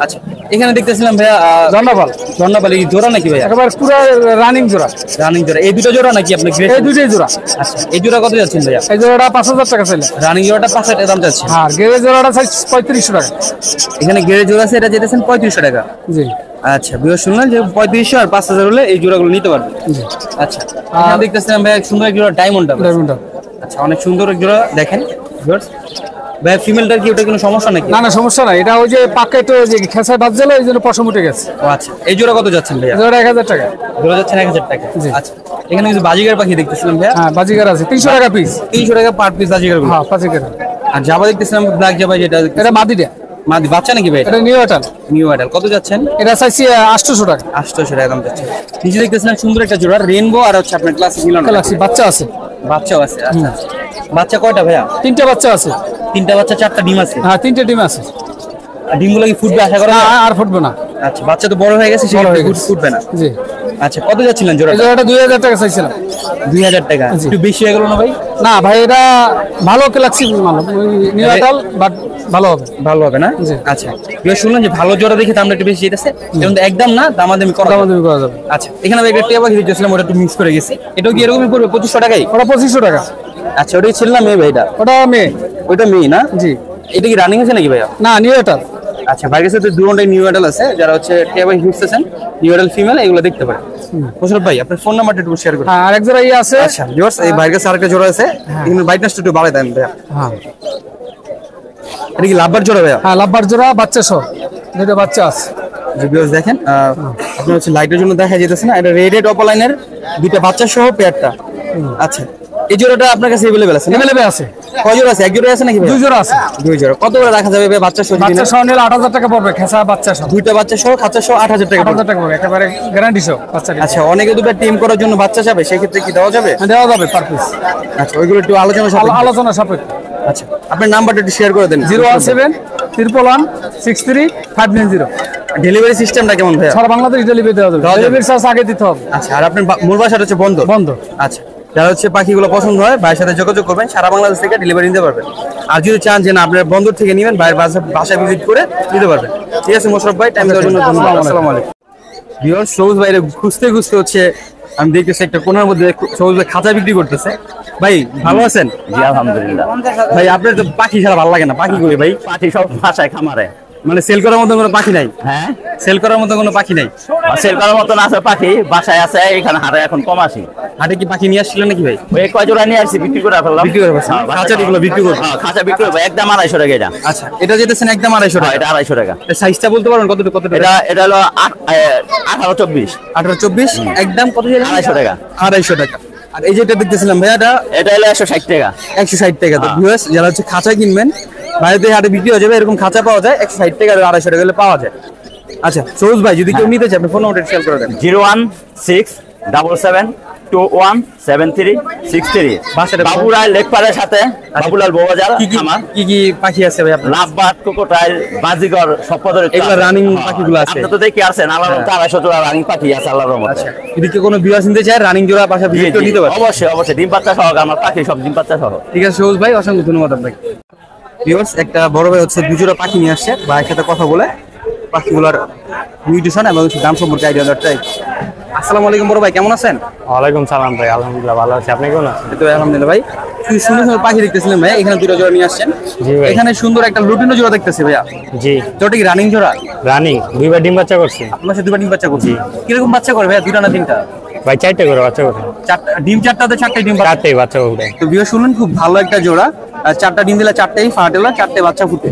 আচ্ছা, এখানে দেখতেছিলাম ভাইয়া ধন্যবাদ। ধন্যবাদ, এই জোড়া নাকি ভাইয়া? একেবারে পুরো রানিং জোড়া। রানিং জোড়া, এই দুটো জোড়া নাকি আপনি? এই দুইটাই জোড়া। আচ্ছা, এই জোড়া কত যাচ্ছেন ভাইয়া? এই জোড়াটা 5000 টাকা চাইলেন। রানিং জোড়াটা 5000 টাকা দাম যাচ্ছে। আর গেরে জোড়াটা চাই 3500 টাকা। এখানে গেড়ে জোড়া আছে, এটা যেতেছেন 3500 টাকা। জি। আচ্ছা, বিয়ে শুনলেন যে 3500 আর 5000 হলে এই জোড়াগুলো নিতে পারবেন। আচ্ছা, এখানে দেখতেছিলাম ভাইয়া সুন্দর এক জোড়া ডায়মন্ড। ডায়মন্ড। আচ্ছা, অনেক সুন্দর এক জোড়া দেখেন ভিউয়ার্স। ভাইয়া ফিমেলটার কি ওটা কোনো সমস্যা নাকি? না না, সমস্যা নাই। এটা ওই যে পাকে তো যে খেসায় বাজছিল, এই জন্য পশম উঠে গেছে। ও আচ্ছা, এই জোড়া কত যাচ্ছেন ভাইয়া? জোড়া 1000 টাকা। জোড়া যাচ্ছেন 1000 টাকা। জি। আচ্ছা, এখানে কিছু বাজিগার পাখি দেখতেছিলাম ভাইয়া। হ্যাঁ, বাজিগার আছে 300 টাকা পিস। 300 টাকা পার পিস বাজিগার গুলো। হ্যাঁ, বাজিগার। আর জাবা দেখতেছিলাম ব্ল্যাক জাবা, যেটা এটা মাদিটা। মাদি বাচ্চা নাকি ভাই? এটা নিউ অ্যাটাল। New adult. কত যাচ্ছেন? এটা চাইছি 800 টাকা। 800 টাকা দাম যাচ্ছে। নিচে দেখতেছিলাম সুন্দর একটা জোড়া রেইনবো আর হচ্ছে আপনার ক্লাসিক মিলানো। গ্যালাক্সি বাচ্চা আছে। বাচ্চাও আছে। আচ্ছা, বাচ্চা কয়টা ভাইয়া? 3টা বাচ্চা আছে। 3টা বাচ্চা, 4টা ডিম আছে। হ্যাঁ, 3টে ডিম আছে। আর ডিমগুলো কি ফুটবে আশা করা যায়? আর ফুটবে না। আচ্ছা, বাচ্চা তো বড় হয়ে গেছে, বড় হয়ে সেটা গেছে। ফুটবে না। জি। আচ্ছা, কত যাচ্ছিলেন জোড়া? এই জোড়াটা 2000 টাকা চাইছিলাম। 2000 টাকা। জি। একটু বেশি হয়ে গেল না ভাই? না ভাই, এটা ভালো গ্যালাক্সি মাল, নিউ অ্যাটাল, বাট ভালো হবে। ভালো হবে না? জি। আচ্ছা, বিয়ে শুনলাম যে ভালো জোড়া দেখে দামটা একটু বেশি যেতেছে, এবং একদম না দামাদামি করা যাবে। দামাদামি করা যাবে। আচ্ছা, এখানে ভাই একটা টিয়া পাখি দেখতেছিলাম, ওটা একটু মিক্স করে গেছি। এটাও কি এরকমই পড়বে 2500 টাকাই? ওটা 2500 টাকা। আচ্ছা, ওটাই ছিল না মেয়ে ভাই? এটা ওটা মেয়ে। ওইটা মেয়ে না? জি। এটা কি রানিং আছে নাকি ভাইয়া? না, নিউ অ্যাটাল। আচ্ছা, ভাইয়ের কাছে তো দুটোই নিউ অ্যাডাল আছে, যারা হচ্ছে টিয়া পাখি খুঁজতেছেন নিউ অ্যাডাল ফিমেল, এগুলো দেখতে পারেন। মোশাররফ ভাই, আপনার ফোন নাম্বারটা একটু শেয়ার করুন। হ্যাঁ, আরেক জোড়া ইয়ে আছে। আচ্ছা ভিউয়ার্স, এই ভাইয়ের কাছে আরেকটা জোড়া আছে, এখানে ব্রাইটনেস একটু বাড়ায় দেন ভাইয়া। হ্যাঁ। এটা কি লাভবার জোড়া ভাইয়া? হ্যাঁ, লাভবার জোড়া, বাচ্চা সহ। দুটো বাচ্চা আছে। যে ভিউয়ার্স দেখেন, আপনি হচ্ছে লাইটের জন্য দেখা যেতেছে না, এটা রেড অপালাইনের দুইটা বাচ্চা সহ পেয়ারটা। আচ্ছা, এই জোড়াটা আপনার কাছে अवेलेबल আছে? अवेलेबल আছে। কয় জোড়া আছে? এক জোড়া আছে নাকি ভাই? দুই জোড়া আছে। দুই জোড়া। কত করে রাখা যাবে ভাই বাচ্চা সহ? বাচ্চা সহ নিলে 8000 টাকা পড়বে, খেসা বাচ্চা সহ। দুইটা বাচ্চা সহ, খাঁচা সহ 8000 টাকা পড়বে। 8000 টাকা পড়বে, একেবারে গ্যারান্টি সহ বাচ্চা। আচ্ছা, অনেকে দুটো টিম করার জন্য বাচ্চা চাবে, সেই ক্ষেত্রে কি দেওয়া যাবে? দেওয়া যাবে পার পিস। আচ্ছা, ওইগুলো একটু আলোচনা সাপেক্ষে। আলোচনা সাপেক্ষে। আচ্ছা, আপনার নাম্বারটা একটু শেয়ার করে দেন। 017 111 63 590। ডেলিভারি সিস্টেমটা কেমন ভাইয়া? সারা বাংলাদেশ ডেলিভারি দেওয়া যাবে। ডেলিভারি চার্জ আগে দিতে হবে। আচ্ছা, আর আপনার মূল বাসাটা হচ্ছে বন্ধ? বন্ধ। আচ্ছা, যারা হচ্ছে পাখিগুলো পছন্দ হয় ভাইয়ের সাথে যোগাযোগ করবেন, সারা বাংলাদেশ থেকে ডেলিভারি নিতে পারবেন। আর যদি চান যে না আপনার বন্দর থেকে নেবেন, ভাইয়ের বাসায় ভিজিট করে নিতে পারবেন। ঠিক আছে মোশাররফ ভাই, টাইম দেওয়ার জন্য ধন্যবাদ। আসসালামু আলাইকুম। ভিউয়ার্স, সবুজ ভাইরে খুঁজতে খুঁজতে হচ্ছে আমি দেখতেছি একটা কোণার মধ্যে সবুজ ভাই খাঁচা বিক্রি করতেছে। ভাই ভালো আছেন? জি আলহামদুলিল্লাহ। ভাই আপনার তো পাখি ছাড়া ভালো লাগে না, পাখি কই ভাই? পাখি সব বাসায় খামারে। মানে সেল করার মতো কোনো পাখি নাই? হ্যাঁ, সেল করার মতো কোনো পাখি নাই? সেল করার মতন আছে পাখি, বাসায় আছে। এখানে হাটে এখন কম আসি। হাটে কি পাখি নিয়ে আসছিলেন নাকি ভাই? ওই কয় জোড়া নিয়ে আসছি, বিক্রি করে ফেললাম। বিক্রি করে ফেলছেন? হ্যাঁ, বাসায় খাঁচার এগুলো বিক্রি করবেন? হ্যাঁ, খাঁচা বিক্রি করবো একদম 250 টাকা এটা। আচ্ছা, এটা যেতেছেন একদম 250 হ্যাঁ, টাকা। এটা 250 টাকা। সাইজটা বলতে পারবেন কতটুকু? কতটুকু এটা হলো 18-24। 18-24 একদম কত? 250 টাকা। 250 টাকা। আর এই যেটা দেখতেছিলাম ভাইয়া, এটা হলো 160 টাকা। 160 টাকা। তো ভিউয়ার্স, যারা হচ্ছে খাঁচা কিনবেন, বাইরে থেকে হাটে বিক্রি হয়ে যাবে, এরকম খাঁচা পাওয়া যায় 160 টাকা আর 250 টাকা হলে পাওয়া যায়। আচ্ছা সবুজ ভাই, যদি কেউ নিতে চায় আপনি ফোন নাম্বারটা শেয়ার করে দেন। 01677217363। বাসাটা বাবুরাই লেকপাড়ের সাথে বাবুলাল বউবাজার আমার। কি কি পাখি আছে ভাই আপনার? লাভবাট, কোকোটাইল, বাজিগর সব পদের এগুলো রানিং পাখিগুলো আছে? আপনি তো দেখে আসছেন, আল্লাহর রহমতে 250 জোড়া রানিং পাখি আছে আল্লাহর রহমতে। আচ্ছা, যদি কেউ কোনো ভিউয়ার্স নিতে চায় রানিং জোড়া পাশা জি, ভিজিট জি, নিতে পারে? অবশ্যই অবশ্যই। ডিম বাচ্চা সহ আমার পাখি সব ডিম বাচ্চা সহ। ঠিক আছে সবুজ ভাই, অসংখ্য ধন্যবাদ আপনাকে। ভিউয়ার্স, একটা বড় ভাই হচ্ছে দুজোড়া পাখি নিয়ে আসছে, ভাইয়ের সাথে কথা বলে পাখিগুলোর নিউট্রিশন এবং দাম সম্পর্কে আইডিয়া দেওয়ার ট্রাই। আসসালামু আলাইকুম বড় ভাই, কেমন আছেন? ওয়ালাইকুম সালাম ভাই, আলহামদুলিল্লাহ ভালো আছি। আপনি কেমন আছেন? এই তো আলহামদুলিল্লাহ ভাই। তুই সুন্দর সুন্দর পাখি দেখতেছিলেন ভাই, এখানে দুটো জোড়া নিয়ে আসছেন। জি ভাই। এখানে সুন্দর একটা লুটিনো জোড়া দেখতেছি ভাইয়া, জি, জোড়াটা কি রানিং জোড়া? রানিং। দুইবার ডিম বাচ্চা করছি আপনার সাথে দুটো ডিম বাচ্চা করছি। কিরকম বাচ্চা করে ভাইয়া, দুটো না তিনটা? ভাই। 4টে করে বাচ্চা করছে। চারটা ডিম, চারটাতে 4টে ডিম। 4টেই বাচ্চা ফুটে। তো ভিউয়ার শুনলেন, খুব ভালো একটা জোড়া। 4টা ডিম দিলে 4টেই ফাটেলা, 4টে বাচ্চা ফুটে।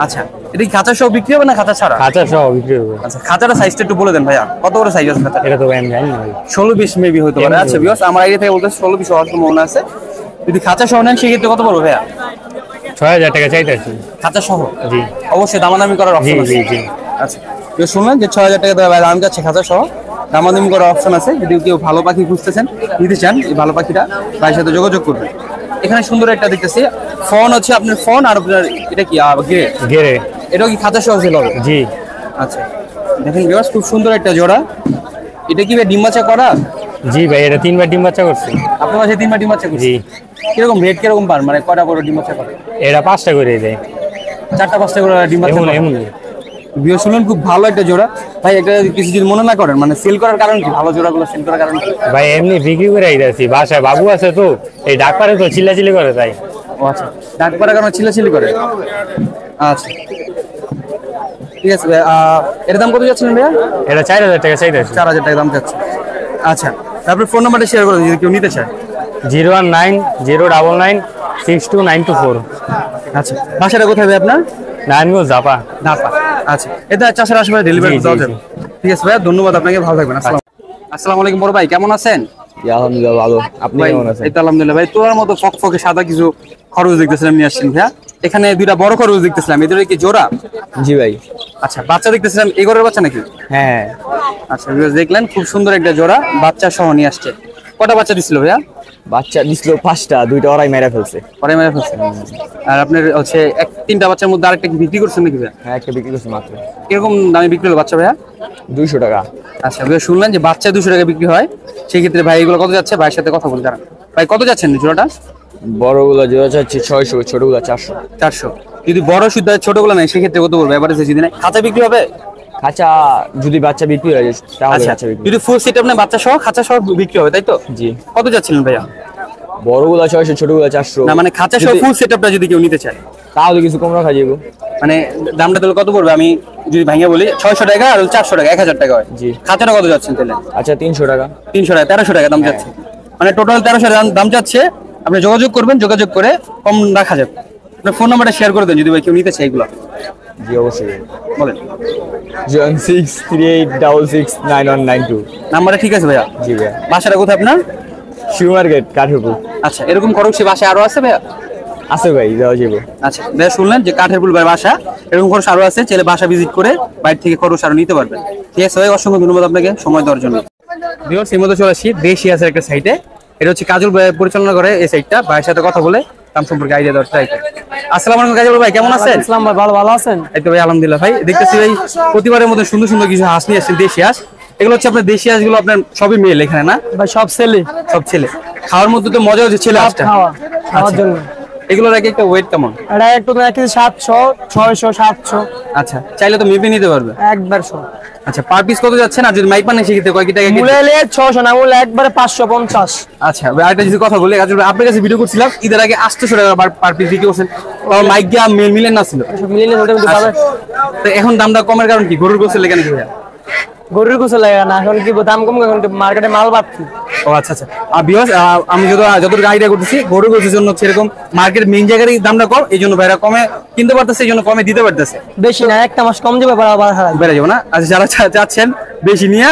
আচ্ছা, এটা কি খাঁচা সহ বিক্রি হবে না খাঁচা ছাড়া? খাঁচা সহ বিক্রি হবে। আচ্ছা, খাঁচাটা সাইজটা একটু বলে দেন ভাইয়া, কত বড় সাইজ আছে খাঁচা? এটা তো আমি জানি না ভাই। 16-20 মেবি হতে পারে। আচ্ছা ভিউয়ার্স, আমার আইডিয়া থেকে বলতে 16-20 হওয়ার সম্ভাবনা আছে। যদি খাঁচা সহ নেন সেক্ষেত্রে কত পড়বে ভাইয়া? 6000 টাকা চাইতেছি। খাঁচা সহ? জি অবশ্যই দামাদামি করার জি অপশন আছে। জি জি। আচ্ছা, কেউ শুনলেন যে 6000 টাকা দেওয়া দাম যাচ্ছে খাঁচা সহ, দামাদামি করার অপশন আছে। যদি কেউ ভালো পাখি খুঁজতেছেন, নিতে চান, এই ভালো পাখিটা ভাইয়ের সাথে যোগাযোগ করবেন। এখানে সুন্দর একটা দেখতেছি ফোন হচ্ছে আপনার ফোন, আর আপনার এটা কি গ্রে গেরে। এটাও কি খাঁচা সহ সেল হবে? জি আচ্ছা, দেখেন ভিউয়ার্স খুব সুন্দর একটা জোড়া। এটা কি ভাই ডিম বাচ্চা করা? জি ভাই, এটা 3বার ডিম বাচ্চা করছে। আপনার কাছে 3বার ডিম বাচ্চা করছে? জি। কিরকম রেট কিরকম পান, মানে কয়টা করে ডিম বাচ্চা করে? এটা 5টা করে দেয়। 4টা 5টা করে ডিম বাচ্চা এমন করে? এমন। ভিউ শুনলেন, খুব ভালো একটা জোড়া ভাই। এটা কিছু যদি মনে না করেন, মানে সেল করার কারণ কি, ভালো জোড়াগুলো সেল করার কারণ কি? ভাই এমনি বিক্রি করে আইতাছি, বাসায় বাবু আছে তো, এই ডাক পারে তো চিল্লাচিল্লি করে তাই। ও আচ্ছা, ডাক করার কারণে চিল্লাচিল্লি করে। আচ্ছা ঠিক আছে ভাই, এর দাম কত যাচ্ছিলেন ভাইয়া? এটা 4000 টাকা চাইতেছি। 4000 টাকা দাম যাচ্ছে। আচ্ছা, তারপরে ফোন নাম্বারটা শেয়ার করে দিন যদি কেউ নিতে চায়। 01909962924। আচ্ছা, বাসাটা কোথায় ভাই আপনার? নারায়ণগঞ্জ জাপা। ঢাকা। আচ্ছা, এটা চাষের আশেপাশে ডেলিভারি জি, জি, দেওয়া যাবে? ঠিক আছে ভাইয়া, ধন্যবাদ আপনাকে, ভালো থাকবেন। আসসালামু আলাইকুম বড় ভাই, কেমন আছেন? আলহামদুলিল্লাহ ভালো, আপনি ভাই, কেমন আছেন? এই তো আলহামদুলিল্লাহ ভাই। তোর মতো ফকফকে সাদা কিছু খরচ দেখতেছিলাম নিয়ে আসছেন ভাইয়া। এখানে দুইটা বড় খরচ দেখতেছিলাম, এদের কি জোড়া? জি ভাই। আচ্ছা, বাচ্চা দেখতেছিলাম, এই ঘরের বাচ্চা নাকি? হ্যাঁ। আচ্ছা ভিউয়ার্স, দেখলেন খুব সুন্দর একটা জোড়া বাচ্চা সহ নিয়ে আসছে। কটা বাচ্চা দিছিল ভাইয়া? বাচ্চা দিছিল 5টা, 2টা ওরাই মেরে ফেলছে। পরে মেরে ফেলছে। আর আপনার হচ্ছে 3টা বাচ্চার মধ্যে আরেকটা কি বিক্রি করছেন নাকি ভাইয়া? হ্যাঁ, একটা বিক্রি করছে মাত্র। কিরকম দামে বিক্রি হলো বাচ্চা ভাইয়া? 200 টাকা। আচ্ছা ভাইয়া, শুনলেন যে বাচ্চা 200 টাকা বিক্রি হয়, সেই ক্ষেত্রে ভাই এগুলো কত যাচ্ছে? ভাইয়ের সাথে কথা বলে জানান। ভাই কত যাচ্ছেন জোড়াটা? বড়গুলো জোড়া চাচ্ছি 600, ছোটগুলো 400। 400। যদি বড় শুদ্ধ ছোটগুলো নাই সেক্ষেত্রে কত বলবো? এবারে যদি নাই খাঁচা বিক্রি হবে? খাঁচা যদি বাচ্চা বিক্রি হয় তাহলে আচ্ছা, খাঁচা বিক্রি। যদি ফুল সেট আপনি বাচ্চা সহ খাঁচা সহ বিক্রি হবে, তাই তো? জি। কত যাচ্ছিলেন ভাইয়া? বড়গুলো 600, ছোটগুলো 400। না মানে খাঁচা সহ ফুল সেট আপটা যদি কেউ নিতে চায়, তাহলে কিছু কম রাখা যাবে। মানে দামটা তাহলে কত পড়বে? আমি যদি ভাঙিয়ে বলি 600 টাকা আর 400 টাকা, 1000 টাকা হয়। জি। খাঁচাটা কত যাচ্ছেন তাহলে? আচ্ছা 300 টাকা। 300 টাকা, 1300 টাকা দাম যাচ্ছে। মানে টোটাল 1300 দাম যাচ্ছে। আপনি যোগাযোগ করবেন, যোগাযোগ করে কম রাখা যাবে। আপনার ফোন নাম্বারটা শেয়ার করে দেন যদি ভাই কেউ নিতে চায় এগুলো। জি অবশ্যই। বলেন। 0638669192। নাম্বারটা ঠিক আছে ভাইয়া? জি ভাইয়া। বাসাটা কোথায় আপনার? শিউ মার্কেট, কাঠেরপুর। আচ্ছা, এরকম খরচ বাসায় আরো আছে ভাইয়া? আছে ভাই, দেওয়া যাবে। আচ্ছা ভাইয়া, শুনলেন যে কাঠেরপুর বাসা, এরকম খরচ আরো আছে, ছেলে বাসা ভিজিট করে বাইরে থেকে খরচ আরো নিতে পারবেন। ঠিক আছে ভাই, অসংখ্য ধন্যবাদ আপনাকে সময় দেওয়ার জন্য। ভিউয়ার্স, এর মধ্যে চলে আসি দেশি আছে একটা সাইটে। এটা হচ্ছে কাজল ভাই পরিচালনা করে এই সাইটটা। ভাইয়ের সাথে কথা বলে দাম সম্পর্কে আইডিয়া দেওয়ার ট্রাই করি। আসসালামু আলাইকুম কাজল ভাই, কেমন আছেন? ইসলাম ভাই, ভালো আছেন? এই তো ভাই আলহামদুলিল্লাহ। ভাই দেখতেছি ভাই প্রতিবারের মধ্যে সুন্দর সুন্দর কিছু হাঁস নিয়ে আসছেন, দেশি হাঁস। এগুলো হচ্ছে আপনার দেশি হাঁসগুলো, আপনার সবই মেল এখানে না? ভাই সব ছেলে। সব ছেলে। খাওয়ার মধ্যে তো মজা হচ্ছে ছেলে হাঁসটা। খাওয়ার জন্য। এগুলোর আগে একটা ওয়েট কেমন? এটা একটু 700, 600, 700। আচ্ছা, চাইলে তো মেপে নিতে পারবে। একবার সব। আচ্ছা, পার পিস কত যাচ্ছে? না যদি মাইক পান সেক্ষেত্রে কয় টাকা কেজি? মূলে 600 না, মূলে একবারে 550। আচ্ছা ভাই, আরেকটা যদি কথা বলি, আপনার কাছে ভিডিও করছিলাম ঈদের আগে 800 টাকা পার পিস বিক্রি করছেন, মাইক গিয়া মিলেন না ছিল। সব মিলিয়ে মোটামুটি পাবে। তো এখন দামটা কমের কারণ কি? গরুর গোসের লেগে নাকি ভাইয়া? গরুর গোসল লাগে না, এখন কি দাম কম, এখন মার্কেটে মাল বাড়তি। ও আচ্ছা আচ্ছা। আর বিকজ আমি যতটুকু আইডিয়া করতেছি, গরুর গোসের জন্য সেরকম মার্কেট মেইন জায়গারই দামটা কম, এই জন্য ভাইরা কমে কিনতে পারতেছে, এই জন্য কমে দিতে পারতেছে। বেশি না, একটা মাস কম যাবে, আবার হারাই বেড়ে যাবো না। আচ্ছা, যারা চাচ্ছেন বেশি নিয়ে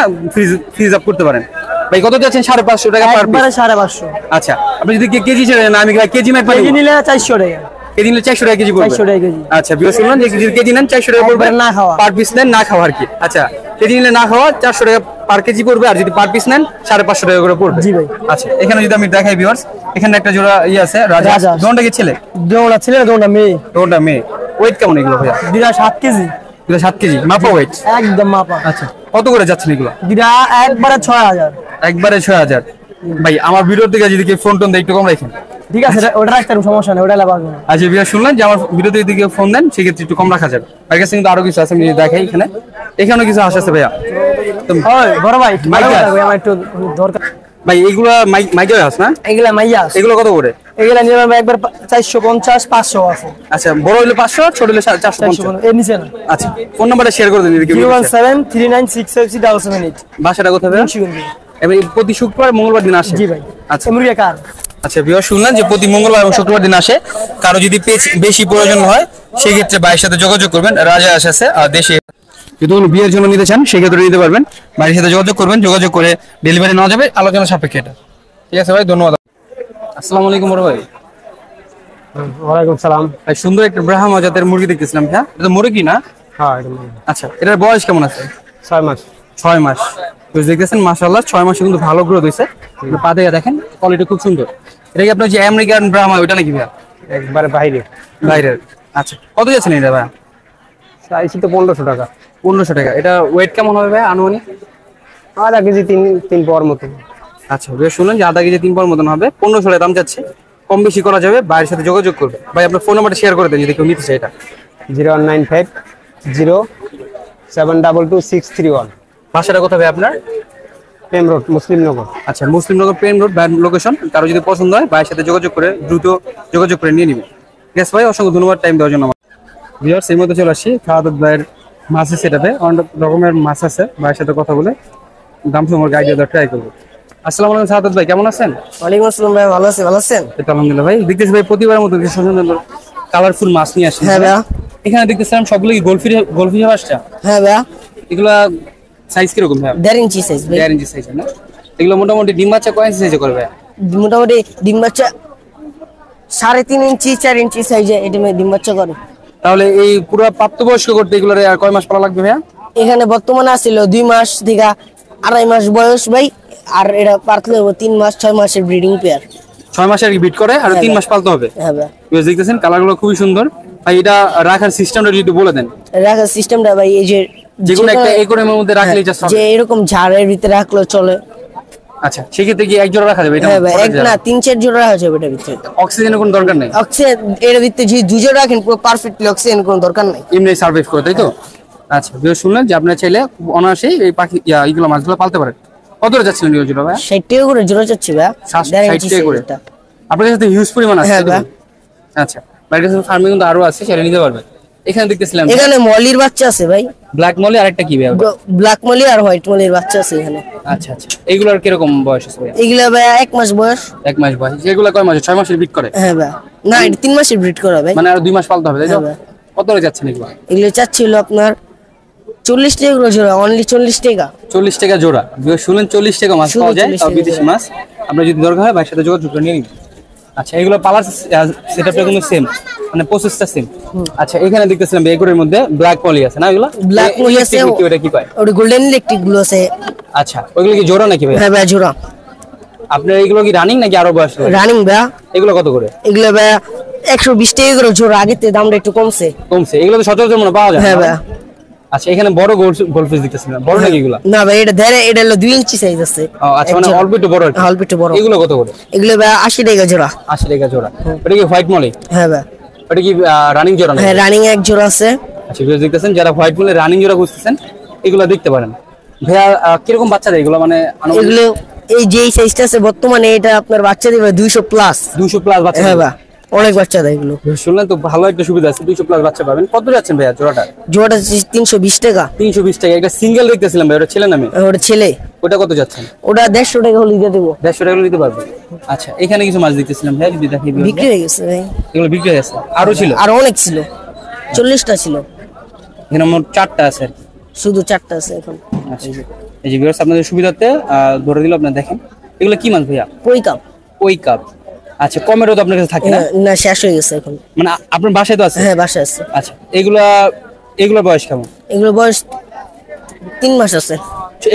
ফ্রিজ আপ করতে পারেন। ভাই কত যাচ্ছেন? 550 টাকা পার পিস? একবারে 550। আচ্ছা, আপনি যদি কেজি ছেড়ে দেন, আমি কেজি মাইপ কেজি নিলে 400 টাকা। কেজি নিলে 400 টাকা কেজি পড়বে। 400 টাকা কেজি। আচ্ছা, বিকজ শুনলেন যে কেজি নেন 400 টাকা পড়বে, একবারে না খাওয়া। পার পিস নেন না খাওয়া আর কি। আচ্ছা, কেজি নিলে না খাওয়া 400 টাকা পার কেজি পড়বে, আর যদি পার পিস নেন 550 টাকা করে পড়বে। জি ভাই। আচ্ছা, এখানে যদি আমি দেখাই ভিউয়ার্স, এখানে একটা জোড়া আছে রাজা। রাজা। দোনটা কি ছেলে? দোনটা ছেলে, দোনটা মেয়ে। দোনটা মেয়ে। ওয়েট কেমন এগুলো ভাইয়া? দিদা 7 কেজি। এগুলো 7 কেজি মাপা ওয়েট? একদম মাপা। আচ্ছা, কত করে যাচ্ছেন এগুলো? দিদা একবারে 6000। একবারে 6000। ভাই আমার ভিডিও থেকে যদি কেউ ফোন টোন দেয় একটু কম রাখেন। ঠিক আছে, ওটা রাখতে সমস্যা নেই, ওটা লাগবে না। আচ্ছা ভিউয়ার, শুনলেন যে আমার ভিডিও থেকে যদি ফোন দেন সেক্ষেত্রে একটু কম রাখা যাবে। আর কাছে কিন্তু আরো কিছু আছে, আমি দেখাই এখানে। এখানেও কিছু হাঁস আছে ভাইয়া। ওই বড় ভাই, মাইক মাইয়া আছে? আমার একটু দরকার। ভাই এগুলা মাইকের হাঁস না? এগুলা মাইয়া। এগুলো কত করে? এগুলা নিয়ে একবার 450, 500 আছে। আচ্ছা, বড় হলে 500, ছোট হলে 450। এর নিচে না। আচ্ছা, ফোন নাম্বারটা শেয়ার করে দিন যদি কেউ নিতে চায়। 01739667778। বাসাটা কোথায় ভাইয়া? মুন্সিগঞ্জ। এবার প্রতি শুক্রবার মঙ্গলবার দিন আসে? জি ভাই। আচ্ছা, মুরগি কার? আচ্ছা ভিউয়ার শুনলেন যে প্রতি মঙ্গলবার এবং শুক্রবার দিন আসে। কারো যদি বেশি প্রয়োজন হয় সেই ক্ষেত্রে ভাইয়ের সাথে যোগাযোগ করবেন। রাজা আসে দেশে যদি কোনো বিয়ের জন্য নিতে চান সেক্ষেত্রে নিতে পারবেন। ভাইয়ের সাথে যোগাযোগ করবেন, যোগাযোগ করে ডেলিভারি নেওয়া যাবে আলোচনা সাপেক্ষে। এটা ঠিক আছে ভাই, ধন্যবাদ। আসসালামু আলাইকুম বড় ভাই। ওয়ালাইকুম সালাম। ভাই সুন্দর একটা ব্রাহ্মা জাতের মুরগি দেখতেছিলাম। হ্যাঁ, এটা মুরগি না? হ্যাঁ, আচ্ছা, এটার বয়স কেমন আছে? 6 মাস। 6 মাস। তো দেখতেছেন মাশাআল্লাহ 6 মাসে কিন্তু ভালো গ্রোথ হয়েছে। পা দেখে দেখেন, কোয়ালিটি খুব সুন্দর। এটা কি আপনার যে আমেরিকান ব্রাহ্মা ওইটা নাকি ভাই? একবারে বাইরের। আচ্ছা, কত যাচ্ছেন এটা ভাই? চাইছি তো 1500 টাকা। 1500 টাকা। এটা ওয়েট কেমন হবে ভাই আনুমানিক? আধা কেজি 3 পাওয়ার মতো। আচ্ছা, বেশ শুনলেন যে আধা কেজি 3 পাউন্ড মতন হবে। 1500 টাকা দাম যাচ্ছে, কম বেশি করা যাবে। ভাইয়ের সাথে যোগাযোগ করবে। ভাই আপনার ফোন নাম্বারটা শেয়ার করে দেন যদি কেউ নিতে চায়। এটা 0195 07222631। ভাষাটা কোথায় ভাই আপনার? প্রেম রোড, মুসলিমনগর। আচ্ছা, মুসলিমনগর প্রেম রোড ভাইয়ের লোকেশন। কারো যদি পছন্দ হয় ভাইয়ের সাথে যোগাযোগ করে দ্রুত যোগাযোগ করে নিয়ে নিবে। ঠিক আছে ভাই, অসংখ্য ধন্যবাদ টাইম দেওয়ার জন্য। ভিউয়ার্স, এই মধ্যে চলে আসি খাওয়াদাত ভাইয়ের মাছের সেটাপে। অনেক রকমের মাছ আছে, ভাইয়ের সাথে কথা বলে দাম সম্পর্কে আইডিয়া দেওয়ার ট্রাই করবো। আসসালামু আলাইকুম সাহাদাত ভাই, কেমন আছেন? ওয়ালাইকুম আসসালাম ভাই, ভালো আছি, ভালো আছেন? আলহামদুলিল্লাহ ভাই। দেখতেছি ভাই প্রতিবারের মতো সুন্দর কালারফুল মাছ নিয়ে আসেন। হ্যাঁ ভাইয়া। এখানে দেখতেছিলাম সবগুলো কি গোলফিশ মাছটা? হ্যাঁ ভাইয়া। এগুলা সাইজ কিরকম ভাই? 1.5 ইঞ্চি সাইজ ভাই। 1.5 ইঞ্চি সাইজ না? এগুলো মোটামুটি ডিম বাচ্চা কয় ইঞ্চি সাইজে করবে? মোটামুটি ডিম বাচ্চা 3.5 ইঞ্চি 4 ইঞ্চি সাইজে এটা ডিম বাচ্চা করে। তাহলে এই পুরো প্রাপ্তবয়স্ক করতে এগুলো আর কয় মাস পালা লাগবে ভাইয়া? এখানে বর্তমানে আছিল 2 মাস থেকে 2.5 মাস বয়স ভাই। আর এটা পারলে 3 মাস 6 মাসের ব্রিডিং পেয়ার। 6 মাসে আর কি বিট করে, আর 3 মাস পালতে হবে। হ্যাঁ ভাই। বেশ দেখতেছেন কালারগুলো খুবই সুন্দর। ভাই এটা রাখার সিস্টেমটা যদি বলে দেন। রাখার সিস্টেমটা ভাই এই যে যেকোনো একটা একরের মধ্যে রাখলেই জাস্ট যে এরকম ঝাড়ের ভিতরে রাখলে চলে। আচ্ছা, সেক্ষেত্রে কি এক জোড়া রাখা যাবে? এটা হ্যাঁ ভাই, এক না 3-4 জোড়া রাখা যাবে এটার ভিতরে। অক্সিজেনের কোনো দরকার নেই? অক্সিজেন এর ভিতরে যে 2 জোড়া রাখেন পুরো পারফেক্টলি অক্সিজেন কোনো দরকার নাই, এমনি সার্ভাইভ করে, তাই তো? আচ্ছা, বেশ শুনলেন যে আপনারা চাইলে অনায়াসেই এই পাখি এইগুলো মাছগুলো পালতে পারেন। কত করে যাচ্ছিলেন এই জোড়া ভাই? 60 টাকা করে জোড়া চাচ্ছি ভাই। 60 টাকা করে। আপনার কাছে হিউজ পরিমাণ আছে? হ্যাঁ ভাই। আচ্ছা, বাইরের কাছে ফার্মিং কিন্তু আরো আছে, সেটা নিতে পারবেন। এখানে দেখতেছিলাম এখানে মলির বাচ্চা আছে ভাই। ব্ল্যাক মলি আর একটা কি ভাই? ব্ল্যাক মলি আর হোয়াইট মলির বাচ্চা আছে এখানে। আচ্ছা আচ্ছা, এইগুলোর কিরকম বয়স আছে ভাই? এগুলা ভাই 1 মাস বয়স। 1 মাস বয়স। এগুলো কয় মাসে? 6 মাসের বিট করে? হ্যাঁ ভাই। না, এটা 3 মাসের ব্রিড করা ভাই। মানে আর 2 মাস পালতে হবে, তাই তো? হ্যাঁ ভাই। কত করে যাচ্ছেন এগুলো? এগুলো চাচ্ছিল আপনার 40 টাকা করে জোড়া, অনলি 40 টাকা। 40 টাকা জোড়া। শুনলেন 40 টাকা মাছ শুধু পাওয়া যায়, 40 তাও টাকা বিদেশি জোড়া। মাছ। আপনার যদি দরকার হয় ভাইয়ের সাথে যোগাযোগ করে নিয়ে নিন। আচ্ছা, এগুলো পালার সেটআপটা কিন্তু সেম, মানে প্রসেসটা সেম। আচ্ছা, এখানে দেখতেছিলাম এগুলোর মধ্যে ব্ল্যাক পলি আছে না? এগুলো ব্ল্যাক মলি আছে, ওটা কি পায়? ওটা গোল্ডেন ইলেকট্রিক গুলো আছে। আচ্ছা, ওইগুলো কি জোড়া নাকি ভাই? হ্যাঁ ভাই, জোড়া। আপনার এগুলো কি রানিং নাকি আরো বয়স? রানিং ভাই। এগুলো কত করে? এগুলো ভাই 120 টাকা করে জোড়া, আগের থেকে দামটা একটু কমছে। কমছে? এগুলো তো সচরাচর মনে পাওয়া যায় না? হ্যাঁ ভাই। আচ্ছা, এখানে বড় গোল্ডফিশ দেখতেছিলাম, বড় নাকি এগুলো? না ভাই, এটা ধরে এটা হলো 2 ইঞ্চি সাইজ আছে। ও আচ্ছা, মানে অল্প একটু বড় আর কি। অল্প একটু বড়। এগুলো কত করে? এগুলো ভাই 80 টাকা জোড়া। 80 টাকা জোড়া। ওটা কি হোয়াইট মলি? হ্যাঁ ভাই। ওটা কি রানিং জোড়া নাকি? হ্যাঁ, রানিং এক জোড়া আছে। আচ্ছা, ভিউয়ার্স দেখতেছেন যারা হোয়াইট মলি রানিং জোড়া খুঁজতেছেন এগুলো দেখতে পারেন। ভাইয়া কিরকম বাচ্চা দেয় এগুলো? মানে এগুলো এই যে সাইজটা আছে বর্তমানে, এটা আপনার বাচ্চা দিবে 200 প্লাস। 200 প্লাস বাচ্চা? হ্যাঁ ভাই, অনেক বাচ্চা দেয় এগুলো। শুনলেন তো, ভালো একটা সুবিধা আছে, 200 প্লাস বাচ্চা পাবেন। কত যাচ্ছেন ভাইয়া জোড়াটা? জোড়াটা 320 টাকা। 320 টাকা। একটা সিঙ্গেল দেখতেছিলাম ভাই, ওটা ছেলে নামে? ওটা ছেলে। ওটা কত যাচ্ছেন? ওটা 150 টাকা হলে দিয়ে দেবো। 150 টাকা নিতে পারবেন। আচ্ছা, এখানে কিছু মাছ দেখতেছিলাম ভাই, যদি দেখি। বিক্রি হয়ে গেছে ভাই। এগুলো বিক্রি হয়ে গেছে? আরো ছিল? আর অনেক ছিল, 40টা ছিল। এখানে মোট 4টা আছে আর কি। শুধু 4টা আছে এখন। আচ্ছা, এই যে ভিউয়ার্স আপনাদের সুবিধাতে ধরে দিল, আপনারা দেখেন। এগুলো কি মাছ ভাইয়া? কই কাপ। ওই কাপ। আচ্ছা, কমেরও তো আপনার কাছে থাকে না? না, শেষ হয়ে গেছে এখন। মানে আপনার বাসায় তো আছে? হ্যাঁ, বাসায় আছে। আচ্ছা, এগুলো বয়স কেমন? এগুলো বয়স 3 মাস আছে।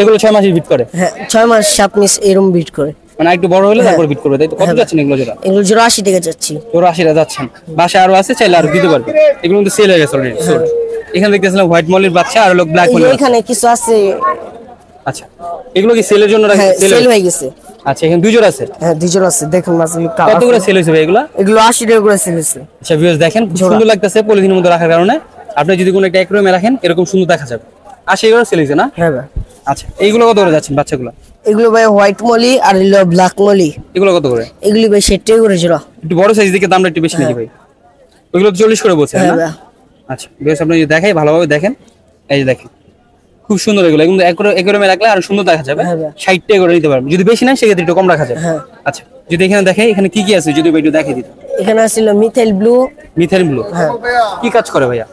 এগুলো 6 মাসের বিট করে? হ্যাঁ, 6 মাস 7 মাস এরকম বিট করে। মানে একটু বড় হলে তারপর বিট করবে, তাই তো? কত যাচ্ছেন এগুলো জোড়া? এগুলো জোড়া 80 টাকা যাচ্ছি। জোড়া 80 টাকা যাচ্ছেন। বাসায় আরো আছে, চাইলে আরো দিতে পারবে। এগুলো কিন্তু সেল হয়ে গেছে অলরেডি। এখানে দেখতেছিলাম হোয়াইট মলির বাচ্চা আর ব্ল্যাক মলির। এখানে কিছু আছে। আচ্ছা, এগুলো কি সেলের জন্য হ্যাঁ, সেল সেল হয়ে গেছে। আচ্ছা, এখানে 2 জোড়া আছে? হ্যাঁ, 2 জোড়া আছে। দেখুন মাছগুলো কত করে সেল হয়েছে ভাই এগুলো? এগুলো 80 টাকা করে সেল হয়েছে। আচ্ছা ভিউয়ার্স দেখেন, খুব সুন্দর লাগতেছে পলিথিনের মধ্যে রাখার কারণে। আপনি যদি কোনো একটা অ্যাকুয়ারিয়ামে রাখেন এরকম সুন্দর দেখা যাবে। 80 করে সেল হয়েছে না? হ্যাঁ ভাই। আচ্ছা, এইগুলো কত করে যাচ্ছেন বাচ্চাগুলো? এগুলো ভাই হোয়াইট মলি আর হলো ব্ল্যাক মলি। এগুলো কত করে? এগুলো ভাই 60 টাকা করে জোড়া। একটু বড় সাইজ দিকে দামটা একটু বেশি নাকি ভাই? ওইগুলো তো 40 করে বলছেন হ্যাঁ না? ভাই। আচ্ছা, বেশ আপনি যদি দেখাই ভালোভাবে দেখেন। এই যে দেখেন, খুব সুন্দর এগুলো। কিন্তু অ্যাকুয়ারিয়ামে রাখলে আরো সুন্দর দেখা যাবে। হ্যাঁ ভাই। 60 টাকা করে নিতে পারবেন। যদি বেশি না সেক্ষেত্রে একটু কম রাখা যাবে। হ্যাঁ। আচ্ছা, যদি এখানে দেখাই এখানে কি কি আছে যদি একটু দেখাই দিন। এখানে ছিল মিথাইল ব্লু। মিথাইল ব্লু, হ্যাঁ। কি কাজ করে ভাইয়া?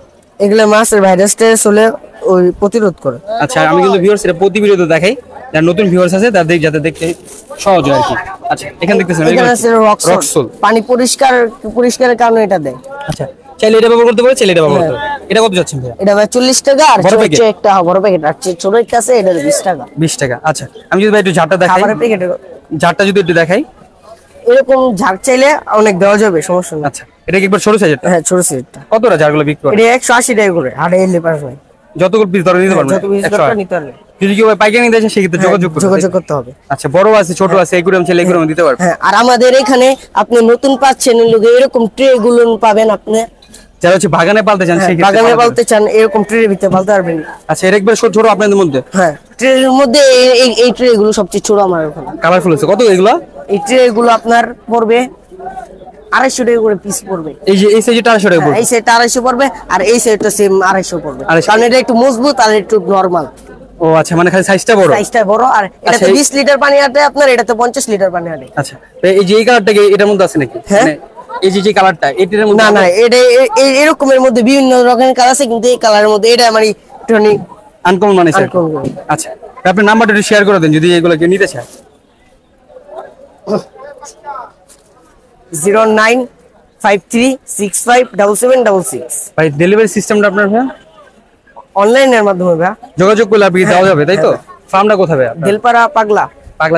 এগুলো মাছের ভাইরাস হলে ওই প্রতিরোধ করে। আচ্ছা আমি কিন্তু ভিউয়ার্স এটা প্রতি ভিডিওতে দেখাই, যারা নতুন ভিউয়ার্স আছে তাদের যাতে দেখতে সহজ হয় আর কি। আচ্ছা এখানে দেখতেছেন এখানে আছে রক্সোল, পানি পরিষ্কারের কারণে এটা দেয়। আচ্ছা চাইলে এটা ব্যবহার করতে পারে, চাইলে এটা ব্যবহার করতে পারে। এটা কত যাচ্ছে ভাইয়া? এটা ভাই 40 টাকা, আর বড় প্যাকেট? একটা বড় প্যাকেট আর ছোট একটা আছে এটা 20 টাকা। 20 টাকা। আচ্ছা আমি যদি ভাই একটু ঝাড়টা দেখাই, খাবারের প্যাকেট ঝাড়টা যদি একটু দেখাই। এরকম ঝাড় চাইলে অনেক দেওয়া যাবে, সমস্যা নেই। আচ্ছা এটা কি একবার ছোট সাইজেরটা? হ্যাঁ ছোট সেটটা। কতটা ঝাড়গুলো বিক্রি করে? এটা 180 টাকা করে, আর এলে পাস ভাই যতগুলো পিস ধরে নিতে পারবেন? যত পিস দরকার নিতে পারবে। যদি কেউ পাইকারি নিতে আসে সেক্ষেত্রে যোগাযোগ করতে হবে। আচ্ছা বড় আছে ছোট আছে এগুলো আমি চাইলে এগুলো দিতে পারবো? হ্যাঁ, আর আমাদের এখানে আপনি নতুন পাচ্ছেন লোকে এরকম ট্রে গুলো পাবেন আপনি, যারা হচ্ছে বাগানে পালতে চান সেই ক্ষেত্রে বাগানে পালতে চান এরকম ট্রের ভিতরে পালতে পারবেন। আচ্ছা এর একবার ছোট আপনাদের মধ্যে? হ্যাঁ, ট্রের মধ্যে এই ট্রে গুলো সবচেয়ে ছোট আমার ওখানে। কালারফুল আছে কত এগুলো? এই ট্রে গুলো আপনার পড়বে 250 টাকা করে পিস পড়বে। এই যে এই সাইজটা 250 টাকা পড়বে? এই সাইডটা 250 পড়বে, আর এই সাইডটা সেম 250 পড়বে, কারণ এটা একটু মজবুত আর একটু নরমাল। ও আচ্ছা মানে খালি সাইজটা বড়? সাইজটা বড়, আর এটাতে 20 লিটার পানি আটে আপনার, এটাতে 50 লিটার পানি আটে। আচ্ছা এই যে এই কালারটা কি এটার মধ্যে আছে নাকি? হ্যাঁ। মানে এই যে কালারটা এটার মধ্যে? না এটা এরকমের মধ্যে বিভিন্ন রকমের কালার আছে, কিন্তু এই কালারের মধ্যে এটা মানে একটু আনকমন মানে স্যার। uncommon। আচ্ছা আপনার নাম্বারটা একটু শেয়ার করে দেন যদি এগুলো কেউ নিতে চায়। 0953657766। ভাই ডেলিভারি সিস্টেমটা আপনার ভাই? অনলাইনের মাধ্যমে ভাই যোগাযোগ করলে আপনি দেওয়া যাবে তাই তো? ফার্মটা কোথায় ভাই? দিলপাড়া পাগলা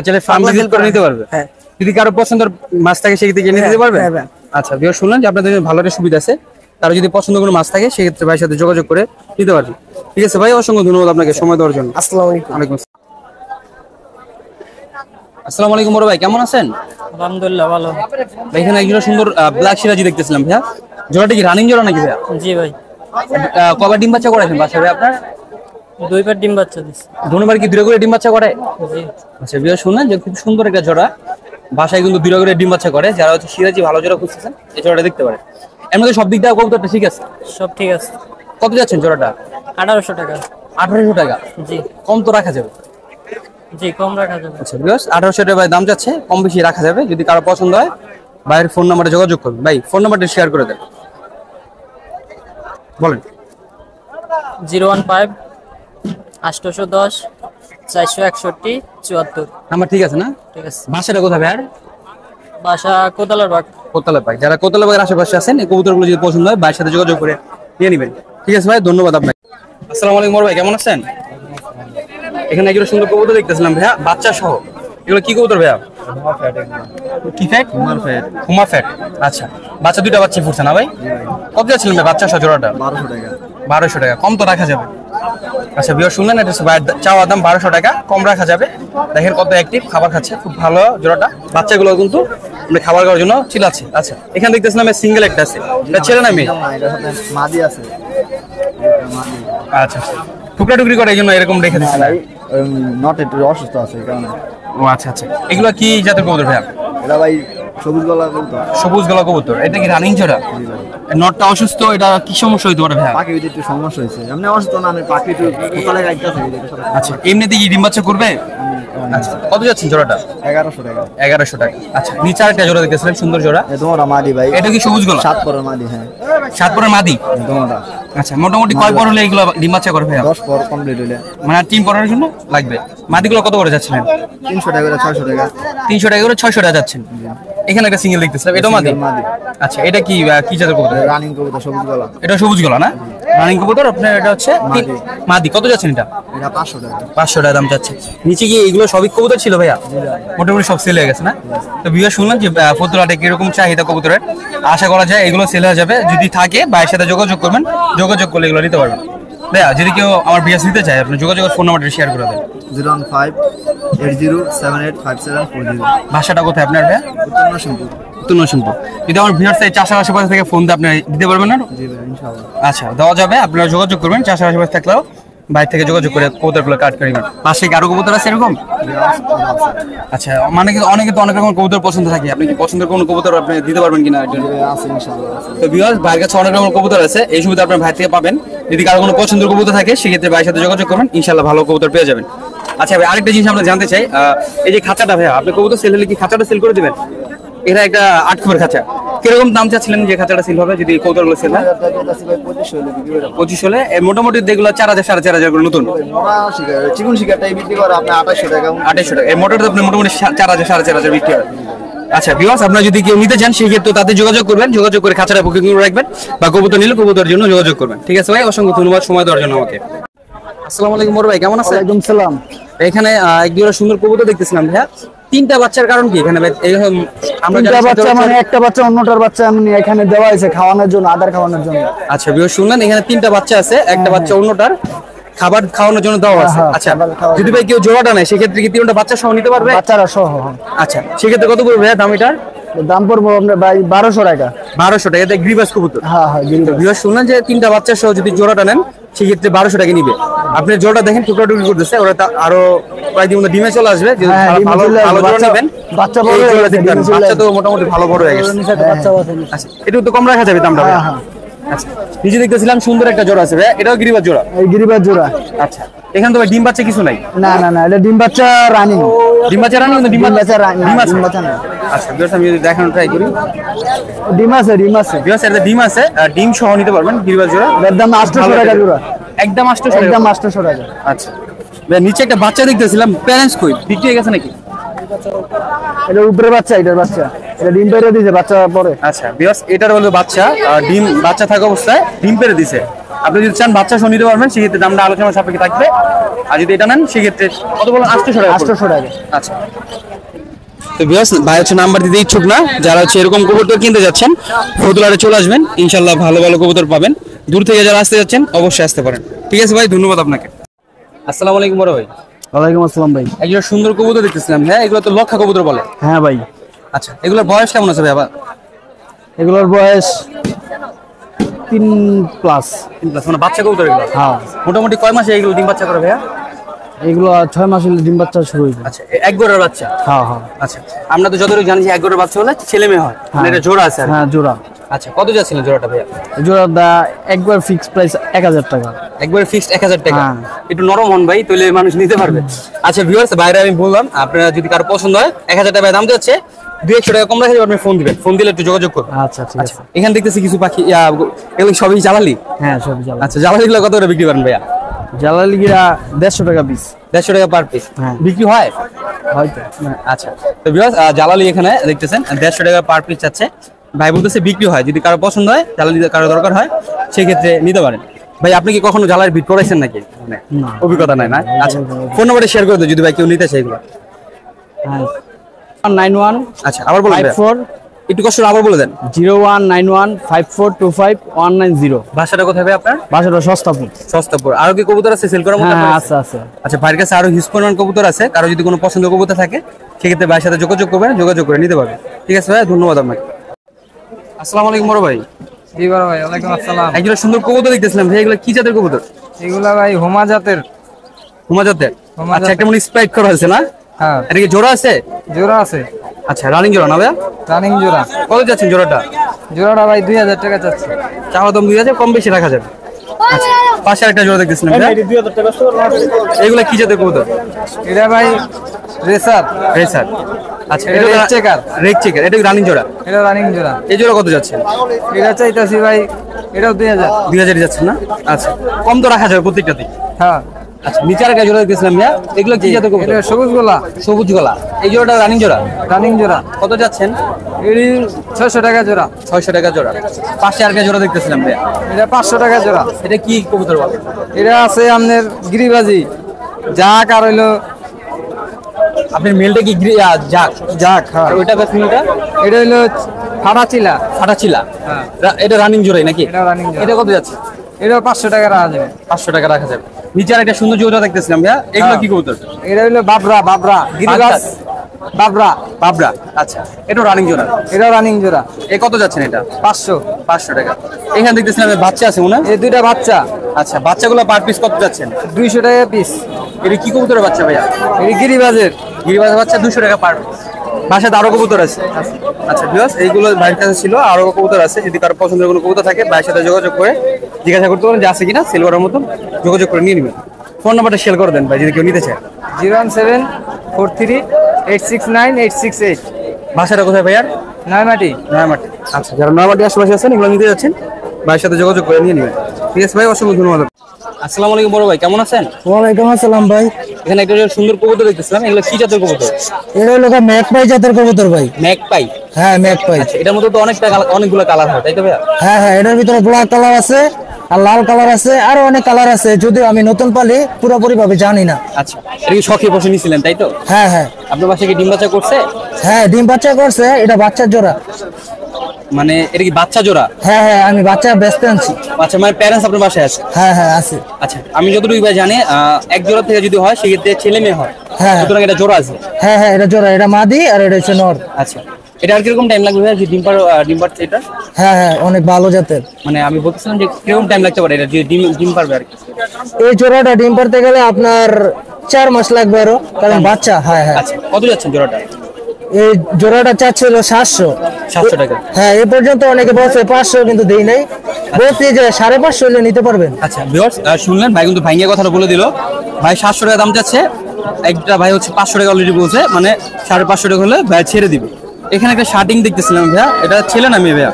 চাইলে ফার্ম ভিজিট করে নিতে পারবে? হ্যাঁ। যদি কারো পছন্দের মাছ থাকে সেক্ষেত্রে নিয়ে নিতে পারবে? হ্যাঁ ভাই। আচ্ছা ভিউয়ার শুনলেন যে আপনাদের ভালো একটা সুবিধা আছে, কারো যদি পছন্দ কোনো মাছ থাকে সেক্ষেত্রে ভাইয়ের সাথে যোগাযোগ করে নিতে পারবে। ঠিক আছে ভাই, অসংখ্য ধন্যবাদ আপনাকে সময় দেওয়ার জন্য। আসসালামু আলাইকুম। ওয়ালাইকুম আসসালামু আলাইকুম বড় ভাই, কেমন আছেন? আলহামদুলিল্লাহ ভালো। ভাই এখানে একজন সুন্দর ব্ল্যাক সিরাজি দেখতেছিলাম ভাইয়া, জোড়াটা কি রানিং জোড়া নাকি ভাইয়া? জি ভাই, কবার ডিম বাচ্চা করেছেন বাসায় ভাই আপনার? 2 বার ডিম বাচ্চা দিছে। দুবার কি 2 করে ডিম বাচ্চা করে? জি। আচ্ছা ভিউয়ার শুনলেন যে খুব সুন্দর একটা জোড়া, বাসায় কিন্তু 2 করে ডিম বাচ্চা করে। যারা হচ্ছে সিরাজি ভালো জোড়া খুঁজতেছেন এই জোড়াটা দেখতে পারে। এর মধ্যে সব দিক দিয়ে কবুতরটা ঠিক আছে? সব ঠিক আছে। কত যাচ্ছেন জোড়াটা? 1800 টাকা। 1800 টাকা? জি। কম তো রাখা যাবে? জি কম রাখা যাবে। আচ্ছা ভিউয়ার্স 1800 টাকা ভাই দাম যাচ্ছে, কম বেশি রাখা যাবে। যদি কারো পছন্দ হয় ভাইয়ের ফোন নাম্বারে যোগাযোগ করুন। ভাই ফোন নাম্বারটা শেয়ার করে দেন, বলেন। 015 810 461 74। নাম্বার ঠিক আছে না? ঠিক আছে। বাসাটা কোথায় ভাই? বাসা কোদালার বাগ। কোতলা পাই। যারা কোতলা বাগের আশেপাশে আছেন এই কবুতরগুলো যদি পছন্দ হয় ভাইয়ের সাথে যোগাযোগ করে নিয়ে নেবেন। ঠিক আছে ভাই, ধন্যবাদ আপনাকে। আসসালামু আলাইকুম ভাই, কেমন আছেন? এখানে একজন সুন্দর কবুতর দেখতেছিলাম ভাইয়া, বাচ্চা সহ। এগুলো কি কবুতর ভাইয়া? কি ফ্যাট? হুমা ফ্যাট। আচ্ছা বাচ্চা 2টা বাচ্চা ফুটছে না ভাই? কত যাচ্ছিলেন ভাই বাচ্চা সহ জোড়াটা? 1200 টাকা। 1200 টাকা, কম তো রাখা যাবে? আচ্ছা বিয়ার শুনলেন, এটা চাওয়া দাম 1200 টাকা, কম রাখা যাবে। দেখেন কত অ্যাক্টিভ, খাবার খাচ্ছে, খুব ভালো জোড়াটা। বাচ্চাগুলো কিন্তু খাবার খাওয়ার জন্য চিল্লাচ্ছে। আচ্ছা এখানে দেখতেছিলাম সিঙ্গেল একটা আছে, এটা ছেলে না মেয়ে? মাদি আছে। আচ্ছা টুকরা টুকরি করে এই জন্য এরকম রেখে দিচ্ছে। নট একটু অসুস্থ আছে এই কারণে। ও আচ্ছা আচ্ছা, এগুলো কি জাতের কবুতর ভাইয়া? এটা ভাই সবুজ গলা কবুতর। সবুজ গলা কবুতর। এটা কি রানিং জোড়া? নটটা অসুস্থ, এটা কি সমস্যা হইতে পারে ভাইয়া? পাখি একটু সমস্যা হয়েছে, এমনি অসুস্থ না, আমি পাখি একটু কোথালে গাইতেছে। আচ্ছা এমনিতে কি ডিম বাচ্চা করবে? আচ্ছা কত যাচ্ছেন জোড়াটা? 1100 টাকা। 1100 টাকা। আচ্ছা নিচে আরেকটা জোড়া দেখতেছিলেন, সুন্দর জোড়া। এ তোমার মাদি ভাই। এটা কি সবুজ গলা? 7 পরের মাদি। হ্যাঁ 7 পরের মাদি। তোমারটা। আচ্ছা মোটামুটি কয় পর হলে এগুলো ডিম বাচ্চা করে ভাইয়া? 10 পর কমপ্লিট হলে। মানে 3 পরের জন্য লাগবে। মাদিগুলো কত করে যাচ্ছিলেন? 300 টাকা করে 600 টাকা। 300 টাকা করে 600 টাকা যাচ্ছেন। এখানে একটা সিঙ্গেল দেখতেছিলাম, এটা মাদি? মাদি। আচ্ছা এটা কি কি জাতের কবুতর? রানিং কবুতর সবুজ গলা। এটা সবুজ গলা না? রানিং কবুতর আপনার। এটা হচ্ছে মাদি। কত যাচ্ছেন এটা? এটা 500 টাকা। 500 টাকা দাম যাচ্ছে। নিচে কি এগুলো সবই কবুতর ছিল ভাইয়া? মোটামুটি সব সেল হয়ে গেছে না? তো বিয়ে শুনলাম যে ফতুল্লাটে কিরকম চাহিদা কবুতরের, আশা করা যায় এগুলো সেল হয়ে যাবে। যদি থাকে ভাইয়ের সাথে যোগাযোগ করবেন, যোগাযোগ করলে এগুলো নিতে পারবেন। ভাইয়া যদি কেউ আমার বিয়াস নিতে চায় আপনি যোগাযোগের ফোন নাম্বারটা শেয়ার করে দেন। 01580785740। ভাষাটা কোথায় আপনার ভাইয়া? উত্তর নরসিংপুর। যদি আমার ভিউয়ার্স চাষার আশেপাশে থেকে ফোন দিয়ে আপনি দিতে পারবেন না? জি ভাই ইনশাআল্লাহ। আচ্ছা দেওয়া যাবে, আপনারা যোগাযোগ করবেন। চাষার আশেপাশে থাকলেও বাইরে থেকে যোগাযোগ করে কবুতরগুলো কাট করে নেবেন। পাশে কি আরো কবুতর আছে এরকম? আচ্ছা মানে অনেকে তো অনেক রকম কবুতর পছন্দ থাকে, আপনি কি পছন্দের কোনো কবুতর আপনি দিতে পারবেন কিনা? আছে ইনশাআল্লাহ। তো ভিউয়ার্স ভাইয়ের কাছে অনেক রকম কবুতর আছে, এই সুবিধা আপনার ভাই থেকে পাবেন। যদি কারো কোনো পছন্দের কবুতর থাকে সেক্ষেত্রে ভাইয়ের সাথে যোগাযোগ করবেন, ইনশাআল্লাহ ভালো কবুতর পেয়ে যাবেন। আচ্ছা ভাই আরেকটা জিনিস আমরা জানতে চাই, এই যে খাঁচাটা ভাইয়া, আপনি কবুতর সেল হলে কি খাঁচাটা সেল করে দিবেন? এটা একটা 8 ফুটের খাঁচা। কিরকম দাম চাচ্ছিলেন যে খাঁচাটা সেল হবে যদি কবুতরগুলো সেল হয়? 25 হলে মোটামুটি যেগুলো 4000 4.5 করে নতুন চিকুন শিকারটাই বিক্রি করে আপনার 2800 টাকা। 2800 টাকা। এই মোটরটা আপনি মোটামুটি 4000 4.5 বিক্রি হয়। আচ্ছা ভিউয়ার্স, আপনারা যদি কেউ নিতে চান সেই ক্ষেত্রে তাতে যোগাযোগ করবেন, যোগাযোগ করে খাঁচাটা বুকিং করে রাখবেন বা কবুতর নিলে কবুতরের জন্য যোগাযোগ করবেন। ঠিক আছে ভাই, অসংখ্য ধন্যবাদ সময় দেওয়ার জন্য আমাকে। আসসালামু আলাইকুম বড় ভাই, কেমন আছেন? ওয়ালাইকুম সালাম। এখানে এক জোড়া সুন্দর কবুতর দেখতেছিলাম ভাইয়া, 3টা বাচ্চার কারণ কি এখানে ভাই? আমরা তিনটা বাচ্চা মানে একটা বাচ্চা অন্যটার বাচ্চা এমনি এখানে দেওয়া হয়েছে খাওয়ানোর জন্য, আদার খাওয়ানোর জন্য। আচ্ছা ভিউয়ার্স শুনলেন, এখানে 3টা বাচ্চা আছে, একটা বাচ্চা অন্যটার খাবার খাওয়ানোর জন্য দেওয়া আছে। আচ্ছা যদি ভাই কেউ জোড়াটা নেয় সেক্ষেত্রে কি 3টা বাচ্চা সহ নিতে পারবে? বাচ্চারা সহ। আচ্ছা সেক্ষেত্রে কত পড়বে ভাইয়া দাম এটার? দাম পড়বো আপনার ভাই 1200 টাকা। 1200 টাকা। এটা গ্রিবাস কবুতর। হ্যাঁ হ্যাঁ ভিউয়ার্স শুনলেন যে 3টা বাচ্চা সহ যদি জোড়াটা নেন সেক্ষেত্রে 1200 টাকা নিবে। আপনি জোড়াটা দেখেন টুকরা টুকরি করতেছে, ওরা আরো প্রায় দিন ডিমে চলে আসবে। যদি ভালো ভালো জোড়া নেবেন, বাচ্চা বড় হয়ে গেছে, বাচ্চা তো মোটামুটি ভালো বড় হয়ে গেছে। আচ্ছা একটু তো কম রাখা যাবে দামটা ভাই? আচ্ছা নিচে দেখতেছিলাম সুন্দর একটা জোড়া আছে ভাই, এটাও গিরিবাজ জোড়া? এই গিরিবাজ জোড়া। আচ্ছা এখানে তো ভাই ডিম বাচ্চা কিছু নাই? না না না, এটা ডিম বাচ্চা রানিং। ডিম বাচ্চা রানিং? ডিম বাচ্চা রানিং, ডিম আছে? ডিম বাচ্চা না। আচ্ছা ভিউয়ার্স আমি যদি দেখানোর ট্রাই করি, ডিম আছে, ডিম আছে। ভিউয়ার্স এটা ডিম আছে, ডিম সহ নিতে পারবেন গিরিবাজ জোড়া। এর দাম 800 টাকা জোড়া। একদম 800? একদম 800 টাকা। আচ্ছা ভাই নিচে একটা বাচ্চা দেখতেছিলাম, প্যারেন্টস কই? বিক্রি হয়ে গেছে নাকি? এটা উপরে বাচ্চা, এটার বাচ্চা। এটা ডিম পেড়ে দিয়েছে, বাচ্চা পরে। আচ্ছা ভিউয়ার্স এটার হলো বাচ্চা, ডিম বাচ্চা থাকা অবস্থায় ডিম পেড়ে দিছে। আপনি যদি চান বাচ্চা সহ নিতে পারবেন, সেক্ষেত্রে দামটা আলোচনা সাপেক্ষে থাকবে। আর যদি এটা নেন সেক্ষেত্রে কত বলেন? 800 টাকা। 800 টাকা। আচ্ছা তো ভিউয়ার্স ভাই হচ্ছে নাম্বার দিতে ইচ্ছুক না, যারা হচ্ছে এরকম কবুতর কিনতে যাচ্ছেন ফতুলারে চলে আসবেন, ইনশাআল্লাহ ভালো ভালো কবুতর পাবেন। দূর থেকে যারা আসতে যাচ্ছেন অবশ্যই আসতে পারেন। ঠিক আছে ভাই, ধন্যবাদ আপনাকে। আসসালামু আলাইকুম বড় ভাই। ওয়ালাইকুম আসসালাম ভাই। একজন সুন্দর কবুতর দেখতেছিলাম। হ্যাঁ এগুলো তো লক্ষা কবুতর বলে? হ্যাঁ ভাই। আচ্ছা এগুলোর বয়স কেমন আছে ভাই? আবার এগুলোর বয়স 3+। মানে বাচ্চা কবুতর এগুলো? হ্যাঁ। মোটামুটি কয় মাসে এগুলো ডিম বাচ্চা করে ভাইয়া? এগুলো 6 মাস হলে ডিম বাচ্চা শুরু হইবে। আচ্ছা এক গোড়ার বাচ্চা? হ্যাঁ হ্যাঁ। আচ্ছা আমরা তো যতটুকু জানি যে এক গোড়ার বাচ্চা হলে ছেলে মেয়ে হয়, মানে এটা জোড়া আছে? হ্যাঁ জোড়া। আচ্ছা কত যাচ্ছিল জোড়াটা ভাইয়া? জোড়ার দা একবার ফিক্স প্রাইস 1000 টাকা। একবারে ফিক্সড 1000 টাকা? হ্যাঁ। একটু নরম হন ভাই, তাহলে মানুষ নিতে পারবে। আচ্ছা ভিউয়ার্স বাইরে আমি বললাম, আপনারা যদি কারো পছন্দ হয় 1000 টাকা দাম যাচ্ছে, 200 টাকা কম রাখলে আপনি ফোন দিবেন, ফোন দিলে একটু যোগাযোগ করুন। আচ্ছা ঠিক আছে। এখানে দেখতেছি কিছু পাখি, এগুলো সবই জ্বালালি? হ্যাঁ সব জ্বালা। আচ্ছা জ্বালালিগুলো কত করে বিক্রি করেন ভাইয়া? জ্বালালিগিরা 150 টাকা পিস। 150 টাকা পার পিস হ্যাঁ। বিক্রি হয়? হয়তো। আচ্ছা তো ভিউয়ার্স জ্বালালি এখানে দেখতেছেন 150 টাকা পার পিস চাচ্ছে ভাই, বলতেছে বিক্রি হয়। যদি কারো পছন্দ হয়, জ্বালালি কারো দরকার হয়, সেই ক্ষেত্রে নিতে পারেন। ভাই আপনি কি কখনো জ্বালালির ভিড় করাইছেন নাকি? না। অভিজ্ঞতা নাই না? আচ্ছা ফোন নাম্বারটা শেয়ার করে দাও যদি ভাই কেউ নিতে চায় এগুলো। হ্যাঁ 91। আচ্ছা আবার বলুন ভাইয়া। 54 একটু কষ্ট করে আবার বলে দেন। 01915425 ভাষাটা কোথায় ভাই আপনার? বাসাটা সস্তাপুর। সস্তাপুর। আরো কি কবুতর আছে সেল করার মতো? হ্যাঁ আছে আছে। আচ্ছা ভাইয়ের কাছে আরো হিউজ পরিমাণ কবুতর আছে, কারো যদি কোনো পছন্দের কবুতর থাকে সেক্ষেত্রে ভাইয়ের সাথে যোগাযোগ করবেন, যোগাযোগ করে নিতে পারবেন। ঠিক আছে ভাই, ধন্যবাদ আপনাকে। আসসালামু আলাইকুম বড় ভাই। জি বড় ভাই, ওয়ালাইকুম আসসালাম। একজন সুন্দর কবুতর দেখতেছিলাম ভাই, এগুলো কি জাতের কবুতর? এগুলা ভাই হোমা জাতের। হুমা জাতের? হুমা আচ্ছা জাতের। একটা মনে স্প্রাইট করা আছে না? হ্যাঁ এটা কি জোড়া আছে? জোড়া আছে। আচ্ছা রানিং জোড়া না ভাইয়া? রানিং জোড়া। কত যাচ্ছেন জোড়াটা? জোড়াটা ভাই 2000 টাকা চাচ্ছি। চাওয়া দাম 2000, কম বেশি রাখা যাবে। আচ্ছা পাশে একটা জোড়া দেখতেছিলাম ভাইয়া, এগুলো কি জাতের কবুতর? এটা ভাই রেসার। রেসার। আচ্ছা এটা red checker। Red checker. এটা রানিং জোড়া? এটা রানিং জোড়া। এই জোড়া কত যাচ্ছে? এটা চাইতাছি ভাই, এটাও 2000। 2000 যাচ্ছে না? আচ্ছা কম তো রাখা যাবে প্রত্যেকটাতেই। হ্যাঁ আচ্ছা নিচার একটা জোড়া দেখতেছিলাম ভাইয়া, এগুলো কি জাতের কবুতর? এটা সবুজ গোলা। সবুজ গলা। এই জোড়াটা রানিং জোড়া? রানিং জোড়া। কত যাচ্ছেন? এটি 600 টাকা জোড়া। 600 টাকা জোড়া। পাশে আর একটা জোড়া দেখতেছিলাম ভাইয়া, এটা 500 টাকা জোড়া। এটা কি কবুতর বলে? এটা আছে আপনার গিরিবাজি, জাক আর হইলো আপনার মেলটা কি জাক? জাক। হ্যাঁ আর ওইটা ফিমেলটা? এটা হইলো ফাটাচিলা। ফাটাচিলা। হ্যাঁ এটা রানিং জোড়াই নাকি? এটা রানিং জোড়া। এটা কত যাচ্ছে? এটাও 500 টাকা রাখা যাবে। 500 টাকা রাখা যাবে। নিচে আর একটা সুন্দর জোড়া দেখতেছিলাম ভাইয়া, এগুলো কি কবুতর? এটা হইলো বাবরা। বাবরা গিরিবাজ বাবরা। বাবরা। আচ্ছা এটা রানিং জোড়া? এটাও রানিং জোড়া। এ কত যাচ্ছেন এটা? 500। 500 টাকা। এখানে দেখতেছিলাম বাচ্চা আছে মনে হয়? এই দুইটা বাচ্চা। আচ্ছা বাচ্চাগুলো পার পিস কত যাচ্ছেন? 200 টাকা পিস। এটা কি কবুতরের বাচ্চা ভাইয়া? এই গিরিবাজের। গিরিবাজ বাচ্চা 200 টাকা পার পিস। বাসাতে আরো কবুতর আছে? আচ্ছা ভিউয়ার্স এইগুলো ভাইয়ের কাছে ছিল, আরো কবুতর আছে। যদি কারো পছন্দের কোনো কবুতর থাকে ভাইয়ের সাথে যোগাযোগ করে জিজ্ঞাসা করতে পারেন যে আছে কিনা, সেল করার মতন যোগাযোগ করে নিয়ে নেবেন। ফোন নাম্বারটা শেয়ার করে দেন ভাই যদি কেউ নিতে চায়। 01743869868। ভাষাটা কোথায় ভাইয়ার? নয়মাটি। নয়ামাটি। আচ্ছা, যারা নয়ামাটি আশেপাশে আছেন এগুলো নিতে যাচ্ছেন ভাইয়ের সাথে যোগাযোগ করে নিয়ে নেবেন। ঠিক আছে ভাই, অসংখ্য ধন্যবাদ। আসসালামু আলাইকুম বড় ভাই, কেমন আছেন? ওয়ালাইকুম আসসালাম ভাই। এখানে একটা সুন্দর কবুতর দেখতেছিলাম, এগুলো কি জাতের কবুতর? এটা হলো ম্যাকপাই জাতের কবুতর ভাই। ম্যাকপাই? হ্যাঁ ম্যাকপাই। আচ্ছা, এটার মধ্যে তো অনেকগুলো কালার হয় তাই তো ভাইয়া? হ্যাঁ হ্যাঁ, এটার ভিতরে ব্ল্যাক কালার আছে আর লাল কালার আছে, আরো অনেক কালার আছে, যদিও আমি নতুন পালি পুরোপুরি ভাবে জানি না। আচ্ছা, এটা কি শখে বসে নিয়েছিলেন তাই তো? হ্যাঁ হ্যাঁ আপনার বাসায় কি ডিম বাচ্চা করছে? হ্যাঁ, ডিম বাচ্চা করছে, এটা বাচ্চার জোড়া। মানে এটা কি বাচ্চা জোড়া? হ্যাঁ হ্যাঁ, আমি বাচ্চা বেচতে আনছি। আচ্ছা, মানে প্যারেন্টস আপনার বাসায় আছে? হ্যাঁ হ্যাঁ আছে। আচ্ছা, আমি যতটুকু ভাই জানি এক জোড়া থেকে যদি হয় সেক্ষেত্রে ছেলে মেয়ে হয়, হ্যাঁ সুতরাং এটা জোড়া আছে। হ্যাঁ হ্যাঁ, এটা জোড়া, এটা মাদি আর এটা হচ্ছে নর। আচ্ছা, এটা আর কিরকম টাইম লাগবে ভাই ডিম পারছে এটা? হ্যাঁ হ্যাঁ, অনেক ভালো জাতের। মানে আমি বলছিলাম যে কিরকম টাইম লাগতে পারে এটা যে ডিম পারবে আর কি? এই জোড়াটা ডিম পারতে গেলে আপনার 4 মাস লাগবে আরো, কারণ বাচ্চা। হ্যাঁ হ্যাঁ। আচ্ছা, কত যাচ্ছেন জোড়াটা? এই জোড়াটা চাচ্ছিল 700। 700 টাকা? হ্যাঁ, এ পর্যন্ত অনেকে বলছে 500, কিন্তু দেই নাই, বলছি যে 550 হলে নিতে পারবেন। আচ্ছা ভিউয়ার্স, শুনলেন ভাই কিন্তু ভাইঙ্গা কথাটা বলে দিল। ভাই 700 টাকা দাম চাচ্ছে, একটা ভাই হচ্ছে 500 টাকা অলরেডি বলছে, মানে 550 টাকা হলে ভাই ছেড়ে দিবে। এখানে একটা শার্টিং দেখতেছিলাম ভাইয়া, এটা ছেলে না মেয়ে ভাইয়া?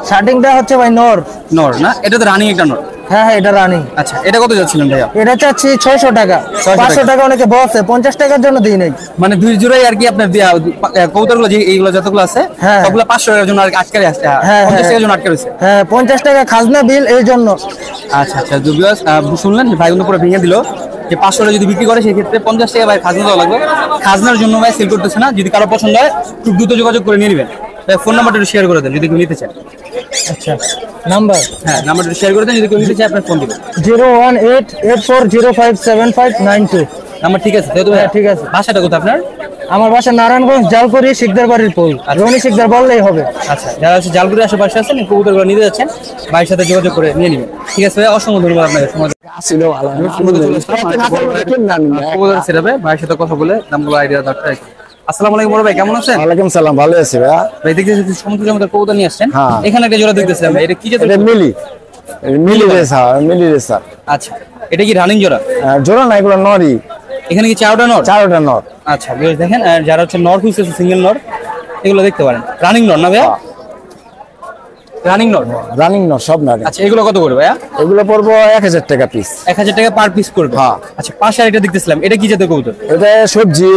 শার্টিংটা হচ্ছে ভাই নর। নর না? এটা তো রানিং একটা নর। হ্যাঁ হ্যাঁ, এটা রানিং। আচ্ছা, এটা কত যাচ্ছিলেন ভাইয়া? এটা চাচ্ছি 600 টাকা। 500 টাকা অনেকে বলছে, 50 টাকার জন্য দিই নাই। মানে দুই জোড়াই আর কি আপনার কবুতরগুলো যে এইগুলো যতগুলো আছে হ্যাঁ। সবগুলো 500 টাকার জন্য আর কি আটকে আছে, হ্যাঁ, 50 হ্যাঁ। টাকার জন্য আটকে রয়েছে। হ্যাঁ, 50 টাকা খাজনা বিল এই জন্য। আচ্ছা আচ্ছা, ভিউয়ার্স শুনলেন ভাই কিন্তু পুরো ভেঙে দিল যে 500 টাকা যদি বিক্রি করে সেক্ষেত্রে 50 টাকা ভাই খাজনা দেওয়া লাগবে। খাজনার জন্য ভাই সেল করতেছে না। যদি কারো পছন্দ হয় খুব দ্রুত যোগাযোগ করে নিয়ে নেবেন। তাই ফোন নাম্বারটা একটু শেয়ার করে দেন যদি কেউ নিতে চায়। আচ্ছা, নাম্বার? হ্যাঁ, নাম্বারটা শেয়ার করে দেন, যদি কেউ নিতে চায় আপনার ফোন দিবেন। 01884057592। নাম্বার ঠিক আছে তাই তো ভাই? হ্যাঁ ঠিক আছে। বাসাটা কোথায় আপনার? আমার বাসা নারায়ণগঞ্জ, জালকুড়ি, শিকদার বাড়ির পোল। রনি শিকদার বললেই হবে। আচ্ছা, যারা হচ্ছে জালগুড়ি আশেপাশে আছেন কবুতরগুলো নিতে যাচ্ছেন ভাইয়ের সাথে যোগাযোগ করে নিয়ে নেবেন। ঠিক আছে ভাই, অসংখ্য ধন্যবাদ আপনাকে সময় কবুতর সেটাবে ভাইয়ের সাথে কথা বলে দামগুলো আইডিয়া দরকার। আসসালামু আলাইকুম বড় ভাই, কেমন আছেন? ওয়ালাইকুম সালাম, ভালো আছি ভাইয়া। ভাই দেখতেছি সমুদ্র জমিদার কবুতর নিয়ে আসছেন। হ্যাঁ। এখানে একটা জোড়া দেখতেছিলাম ভাই, এটা কি জাতের? এটা মিলি রেসার। আচ্ছা, এটা কি রানিং জোড়া? জোড়া না, এগুলো নরই। এখানে কি চারটা নর? চারটা নর। আচ্ছা বেশ, দেখেন যারা হচ্ছে নর খুঁজছে সিঙ্গেল নর এগুলো দেখতে পারেন। রানিং নর না ভাইয়া? রানিং নর? রানিং নর, সব নর। আচ্ছা, এগুলো কত করে ভাইয়া? এগুলো পড়বো 1000 টাকা পিস। 1000 টাকা পার পিস করবে? হ্যাঁ। আচ্ছা, পাশে এটা দেখতেছিলাম, এটা কি জাতের কবুতর? এটা সবজি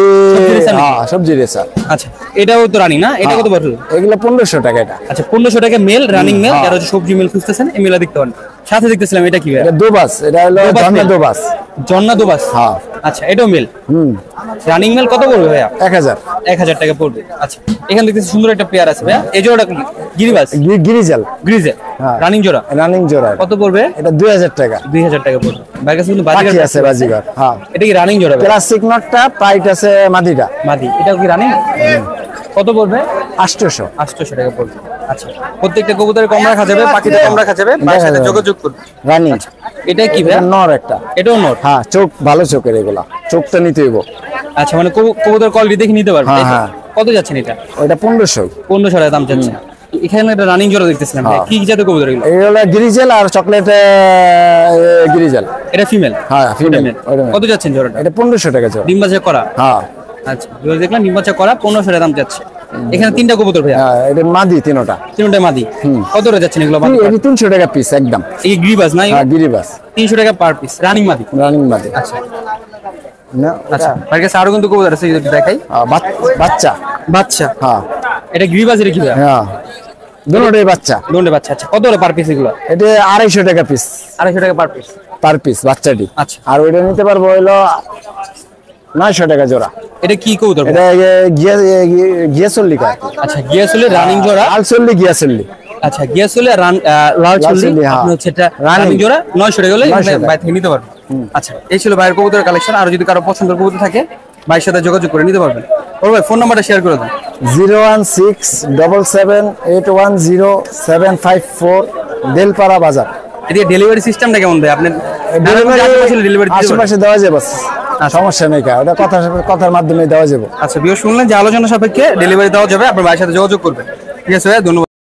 রেসার নাকি? সবজি রেসার। আচ্ছা, এটাও তো রানিং না? এটা কত পড়বে? এগুলো 1500 টাকা। এটা আচ্ছা, 1500 টাকা মেল, রানিং মেল। যারা হচ্ছে সবজি মেল খুঁজতেছেন এই মেলা দেখতে পারেন। সাথে দেখতেছিলাম এটা কি ভাইয়া? এটা দোবাস, এটা হলো দোবাস জন্না মেল? দোবাস। জন্না দোবাস? হ্যাঁ। আচ্ছা, এটাও মেল? রানিং মেল কত পড়বে ভাইয়া? 1000। 1000 টাকা পড়বে। আচ্ছা, এখানে দেখতেছি সুন্দর একটা পেয়ার আছে ভাইয়া, এই জোড়াটা কি? গিরিবাস? গিরিজাল। গ্রিজে? হ্যাঁ। রানিং জোড়া? রানিং জোড়া। কত পড়বে? এটা 2000 টাকা। 2000 টাকা পড়বে। ভাইয়ের কাছে কিন্তু বাকি বাজিগার আছে বাজিগার। হ্যাঁ। এটা কি রানিং জোড়া ভাই? ক্লাসিক নটটা প্রাইস আছে মাদিটা। মাদি, এটাও কি রানিং? কত পড়বে? 800। 800 টাকা পড়বে। আচ্ছা, প্রত্যেকটা কবুতরের কম রাখা যাবে, পাখিতে কম রাখা যাবে, ভাইয়ের সাথে যোগাযোগ করবে। রানিং। এটা কি ভাই? নর একটা। এটাও নর? হ্যাঁ, চোখ ভালো চোখের, এগুলা চোখটা নিতে হইব। আচ্ছা, মানে কবুতর কোয়ালিটি দেখে নিতে পারবে তাই তো? হ্যাঁ। কত যাচ্ছেন এটা? ওইটা 1500। 1500 টাকা দাম যাচ্ছে। এখানে একটা রানিং জোড়া দেখতেছিলাম ভাই, কি জাতের কবুতর এগুলো? এগুলো গ্রিজেল আর চকলেট গ্রিজেল। এটা ফিমেল? হ্যাঁ, ফিমেল। কত যাচ্ছেন জোড়াটা? এটা 1500 টাকা জোড়া। ডিম বাচ্চা করা? হ্যাঁ। আচ্ছা, দেখলাম ডিম বাচ্চা করা 1500 টাকা দাম যাচ্ছে। এখানে তিনটা কবুতর ভাইয়া? হ্যাঁ, এটা মাদি তিনটা। তিনটা মাদি? কত করে যাচ্ছেন এগুলো? মাদি এটা 300 টাকা পিস একদম। এই গ্রিবাস না? হ্যাঁ, গিরিবাস। 300 টাকা পার পিস, রানিং মাদি? রানিং মাদি। আচ্ছা না, আচ্ছা, ভাইয়ের কাছে আরো কিন্তু কবুতর আছে, যদি দেখাই। বাচ্চা। বাচ্চা? হ্যাঁ। এটা গ্রিবাস, এটা কি ভাইয়া? হ্যাঁ, দুটোই বাচ্চা। দুটো বাচ্চা। আচ্ছা, কত করে পার পিস এগুলো? এটা 250 টাকা পিস। 250 টাকা পার পিস? পার পিস বাচ্চাটি। আচ্ছা। আর ওইটা নিতে পারবো হলো 900 টাকা জোড়া। এটা কি কবুতর? এটা গিয়াসল্লি কা। আচ্ছা, গিয়াসুলি রানিং জোড়া? লালচল্লি গিয়াসল্লি। আচ্ছা, গিয়াসুলি আর লালচল্লি, হ্যাঁ। আপনি হচ্ছে এটা রানিং জোড়া 900 টাকা হলে 900 টাকা। বাইরে থেকে নিতে পারবেন। আচ্ছা, এই ছিল ভাইয়ের কবুতরের কালেকশন। আর যদি কারো পছন্দের কবুতর থাকে ভাইয়ের সাথে যোগাযোগ করে নিতে পারবেন। ওর ভাই ফোন নাম্বারটা শেয়ার করে দেন। 01677810754 বেলপাড়া বাজার। এদিকে ডেলিভারি সিস্টেমটা কেমন ভাই? আপনি ডেলিভারি আশেপাশে দেওয়া যাবে, সমস্যা নেই, ওটা কথার মাধ্যমে দেওয়া যাবে। আচ্ছা, বিয়ে শুনলেন যে আলোচনা সাপেক্ষে ডেলিভারি দেওয়া যাবে, আপনার ভাইয়ের সাথে যোগাযোগ করবেন। ঠিক আছে ভাই, ধন্যবাদ।